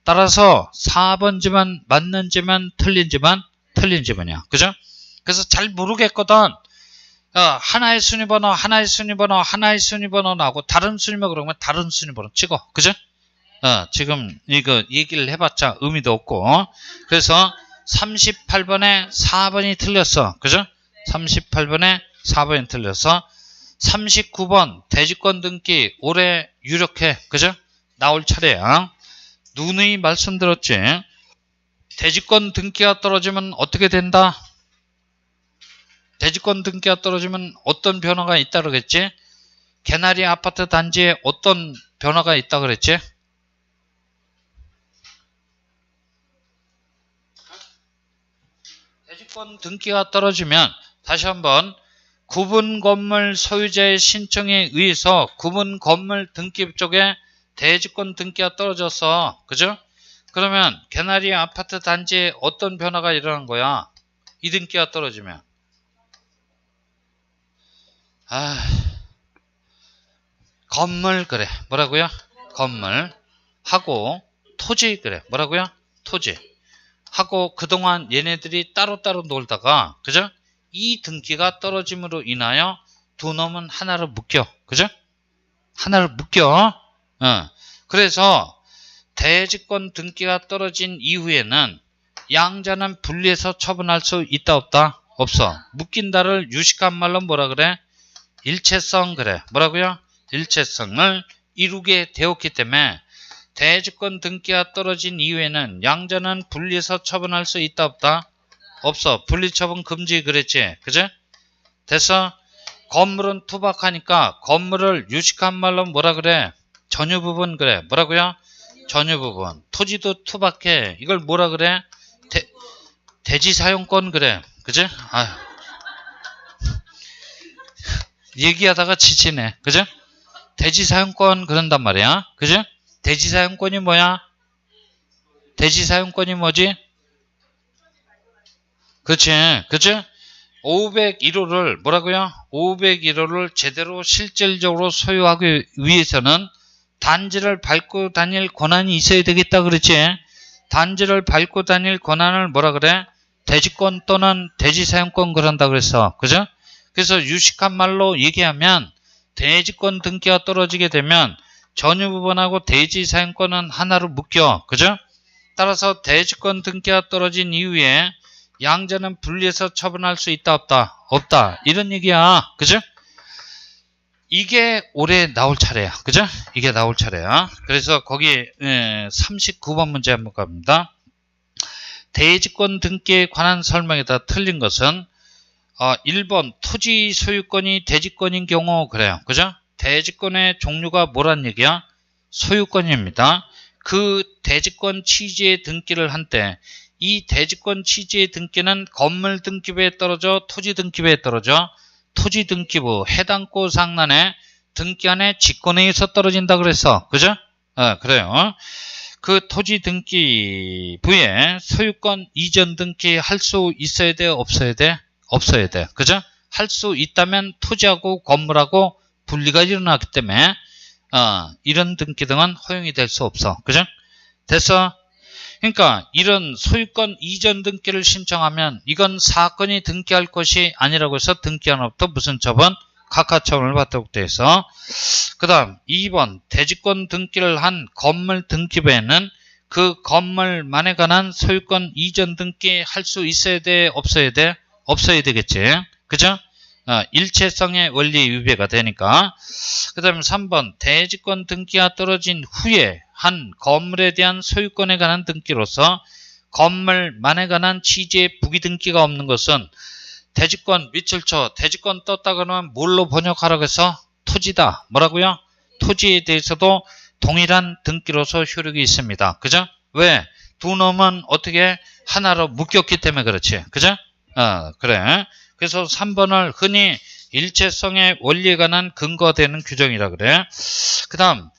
따라서 4번지만 맞는지만 틀린지만 틀린 지문이야. 그죠? 그래서 잘 모르겠거든. 하나의 순위번호, 하나의 순위번호, 하나의 순위번호 나오고 다른 순위번호 그러면 다른 순위번호 찍어. 그죠? 지금 이거 얘기를 해봤자 의미도 없고. 그래서 38번에 4번이 틀렸어. 그죠? 38번에 4번이 틀렸어. 39번 대지권 등기 올해 유력해. 그죠? 나올 차례야. 누누이 말씀드렸지. 대지권 등기가 떨어지면 어떻게 된다? 대지권 등기가 떨어지면 어떤 변화가 있다 그러겠지? 개나리 아파트 단지에 어떤 변화가 있다 그랬지? 대지권 등기가 떨어지면 다시 한번 구분 건물 소유자의 신청에 의해서 구분 건물 등기 쪽에 대지권 등기가 떨어졌어. 그죠? 그러면 개나리 아파트 단지에 어떤 변화가 일어난 거야? 이 등기가 떨어지면. 건물, 그래. 뭐라고요? 건물. 하고, 토지, 그래. 뭐라고요? 토지. 하고, 그동안 얘네들이 따로따로 놀다가, 그죠? 이 등기가 떨어짐으로 인하여 두 놈은 하나로 묶여. 그죠? 하나로 묶여. 그래서, 대지권 등기가 떨어진 이후에는 양자는 분리해서 처분할 수 있다, 없다? 없어. 묶인다를 유식한 말로 뭐라 그래? 일체성, 그래. 뭐라고요? 일체성을 이루게 되었기 때문에 대지권 등기가 떨어진 이후에는 양자는 분리해서 처분할 수 있다, 없다? 없어. 분리처분 금지 그랬지. 그죠? 됐어? 건물은 투박하니까 건물을 유식한 말로 뭐라 그래? 전유부분, 그래. 뭐라고요? 전유부분. 토지도 투박해. 이걸 뭐라 그래? 대지사용권, 그래. 그죠? 아휴. 얘기하다가 지치네. 그죠? 대지사용권 그런단 말이야. 그죠? 대지사용권이 뭐야? 대지사용권이 뭐지? 그렇지. 그죠? 501호를 뭐라고요? 501호를 제대로 실질적으로 소유하기 위해서는 단지를 밟고 다닐 권한이 있어야 되겠다 그랬지. 단지를 밟고 다닐 권한을 뭐라 그래? 대지권 또는 대지사용권 그런다 그랬어. 그죠? 그래서 유식한 말로 얘기하면 대지권 등기가 떨어지게 되면 전유부분하고 대지사용권은 하나로 묶여. 그죠? 따라서 대지권 등기가 떨어진 이후에 양자는 분리해서 처분할 수 있다, 없다? 없다. 이런 얘기야. 그죠? 이게 올해 나올 차례야. 그죠? 이게 나올 차례야. 그래서 거기 39번 문제 한번 갑니다. 대지권 등기에 관한 설명에다 틀린 것은 1번 토지 소유권이 대지권인 경우 그래요. 그죠? 대지권의 종류가 뭐란 얘기야? 소유권입니다. 그 대지권 취지의 등기를 한 때 이 대지권 취지의 등기는 건물 등기부에 떨어져 토지 등기부에 떨어져 토지 등기부 해당고 상란에 등기안에 직권에 의해서 떨어진다 그랬어. 그죠? 그래요. 그 토지 등기부에 소유권 이전 등기 할 수 있어야 돼? 없어야 돼? 없어야 돼. 그죠? 할 수 있다면 토지하고 건물하고 분리가 일어나기 때문에 이런 등기 등은 허용이 될 수 없어. 그죠? 됐어? 그러니까 이런 소유권 이전 등기를 신청하면 이건 사건이 등기할 것이 아니라고 해서 등기한으로부터 무슨 처분? 각하처분을 받도록 돼 있어. 그 다음 2번 대지권 등기를 한 건물 등기부에는 그 건물만에 관한 소유권 이전 등기 할 수 있어야 돼? 없어야 돼? 없어야 되겠지. 그죠? 일체성의 원리 위배가 되니까. 그 다음에 3번 대지권 등기가 떨어진 후에 한 건물에 대한 소유권에 관한 등기로서 건물만에 관한 취지의 부기 등기가 없는 것은 대지권 밑줄쳐 대지권 떴다 그러면 뭘로 번역하라고 해서 토지다. 뭐라고요? 토지에 대해서도 동일한 등기로서 효력이 있습니다. 그죠? 왜? 두 놈은 어떻게 하나로 묶였기 때문에 그렇지. 그죠? 그래. 그래서 3번을 흔히 일체성의 원리에 관한 근거되는 규정이라 그래. 그 다음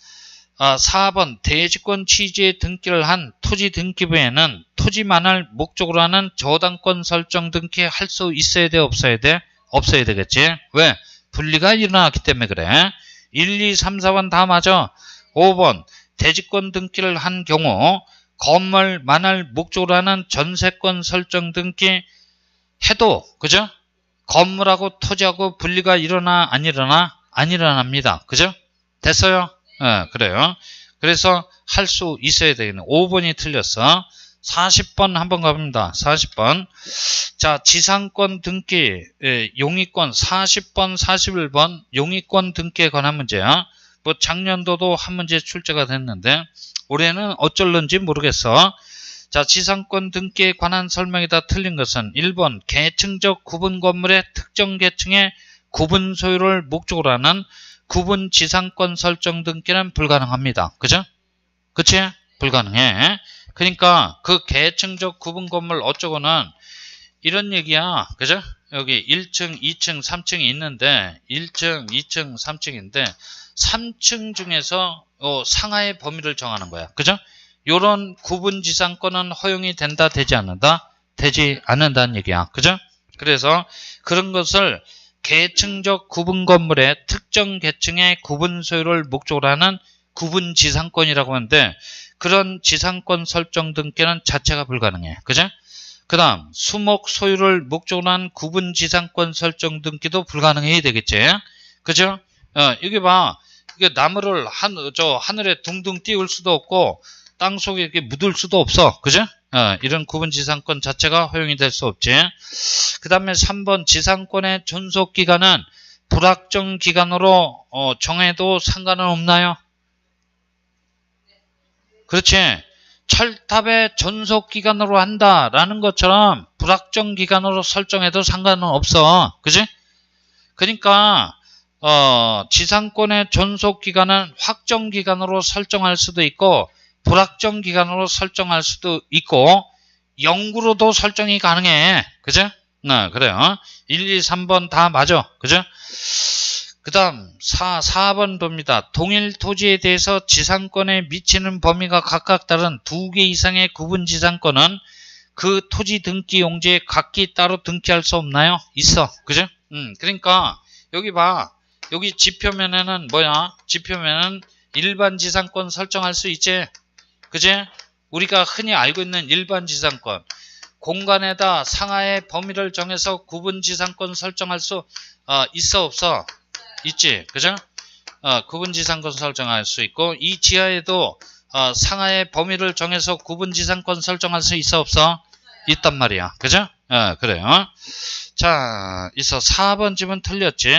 4번 대지권 취지의 등기를 한 토지 등기부에는 토지만을 목적으로 하는 저당권 설정 등기 할 수 있어야 돼? 없어야 돼? 없어야 되겠지. 왜? 분리가 일어났기 때문에 그래. 1, 2, 3, 4번 다 맞아. 5번 대지권 등기를 한 경우 건물만을 목적으로 하는 전세권 설정 등기 해도 그죠? 건물하고 토지하고 분리가 일어나 안 일어나? 안 일어납니다. 그죠? 됐어요? 그래요. 그래서 할 수 있어야 되겠네. 5번이 틀렸어. 40번 한번 가봅니다. 40번. 자, 지상권 등기, 용의권 40번, 41번 용의권 등기에 관한 문제야. 뭐 작년도도 한 문제 출제가 됐는데 올해는 어쩔런지 모르겠어. 자, 지상권 등기에 관한 설명이다 틀린 것은 1번 계층적 구분 건물의 특정 계층의 구분 소유를 목적으로 하는 구분 지상권 설정 등기는 불가능합니다. 그죠? 그치? 불가능해. 그러니까 그 계층적 구분 건물 어쩌고는 이런 얘기야. 그죠? 여기 1층, 2층, 3층이 있는데 1층, 2층, 3층인데 3층 중에서 상하의 범위를 정하는 거야. 그죠? 요런 구분 지상권은 허용이 된다, 되지 않는다? 되지 않는다는 얘기야. 그죠? 그래서 그런 것을 계층적 구분 건물의 특정 계층의 구분 소유를 목적으로 하는 구분 지상권이라고 하는데 그런 지상권 설정 등기는 자체가 불가능해. 그죠? 그 다음 수목 소유를 목적으로 한 구분 지상권 설정 등기도 불가능해야 되겠지. 그죠? 여기 봐. 이게 나무를 하늘에 둥둥 띄울 수도 없고 땅 속에 이렇게 묻을 수도 없어. 그죠? 이런 구분 지상권 자체가 허용이 될 수 없지. 그 다음에 3번 지상권의 존속기간은 불확정 기간으로 정해도 상관은 없나요? 그렇지. 철탑의 존속기간으로 한다라는 것처럼 불확정 기간으로 설정해도 상관은 없어. 그지? 그러니까 지상권의 존속기간은 확정 기간으로 설정할 수도 있고 불확정 기간으로 설정할 수도 있고 영구로도 설정이 가능해. 그죠? 그래요. 1, 2, 3번 다 맞아. 그죠? 그 다음 4번 봅니다. 동일 토지에 대해서 지상권에 미치는 범위가 각각 다른 2개 이상의 구분 지상권은 그 토지 등기 용지에 각기 따로 등기할 수 없나요? 있어. 그죠? 그러니까 여기 봐. 여기 지표면에는 뭐야? 지표면은 일반 지상권 설정할 수 있지? 그지? 우리가 흔히 알고 있는 일반 지상권. 공간에다 상하의 범위를 정해서 구분 지상권 설정할 수 있어 없어? 있지. 그죠? 구분 지상권 설정할 수 있고 이 지하에도 상하의 범위를 정해서 구분 지상권 설정할 수 있어 없어? 있단 말이야. 그죠? 그래요. 자, 있어. 4번 집은 틀렸지.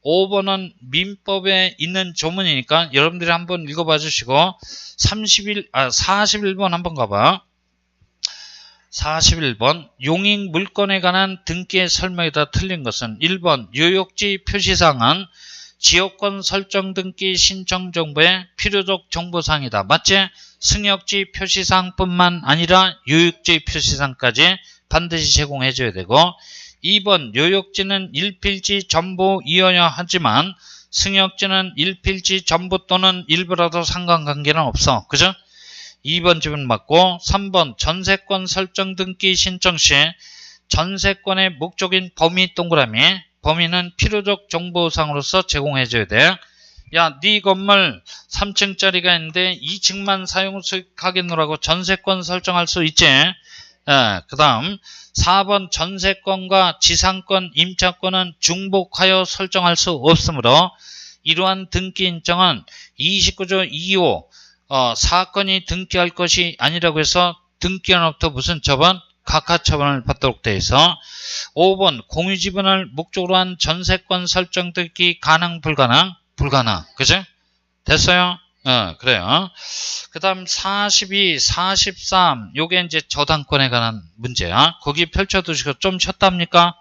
5번은 민법에 있는 조문이니까 여러분들이 한번 읽어봐 주시고 41번 한번 가봐. 41번 용익 물건에 관한 등기의 설명에다 틀린 것은 1번 요역지 표시사항은 지역권 설정 등기 신청 정보의 필요적 정보사항이다. 맞지? 승역지 표시사항뿐만 아니라 요역지 표시사항까지 반드시 제공해줘야 되고 2번 요역지는 일필지 전부 이어야 하지만 승역지는 일필지 전부 또는 일부라도 상관관계는 없어. 그죠? 2번 집은 맞고 3번 전세권 설정 등기 신청 시 전세권의 목적인 범위 동그라미 범위는 필요적 정보상으로서 제공해줘야 돼. 야, 네 건물 3층짜리가 있는데 2층만 사용 수익하겠노라고 전세권 설정할 수 있지. 그 다음 4번 전세권과 지상권, 임차권은 중복하여 설정할 수 없으므로 이러한 등기 인정은 29조 2호 사건이 등기할 것이 아니라고 해서 등기한으로부터 무슨 처분? 각하 처분을 받도록 되어 있어. 5번 공유지분을 목적으로 한 전세권 설정 등기 가능 불가능? 불가능. 그죠? 됐어요? 그래요. 그 다음 42, 43 요게 이제 저당권에 관한 문제야. 거기 펼쳐두시고 좀 쉬었답니까?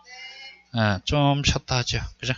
좀 쉬었다 하죠. 그죠?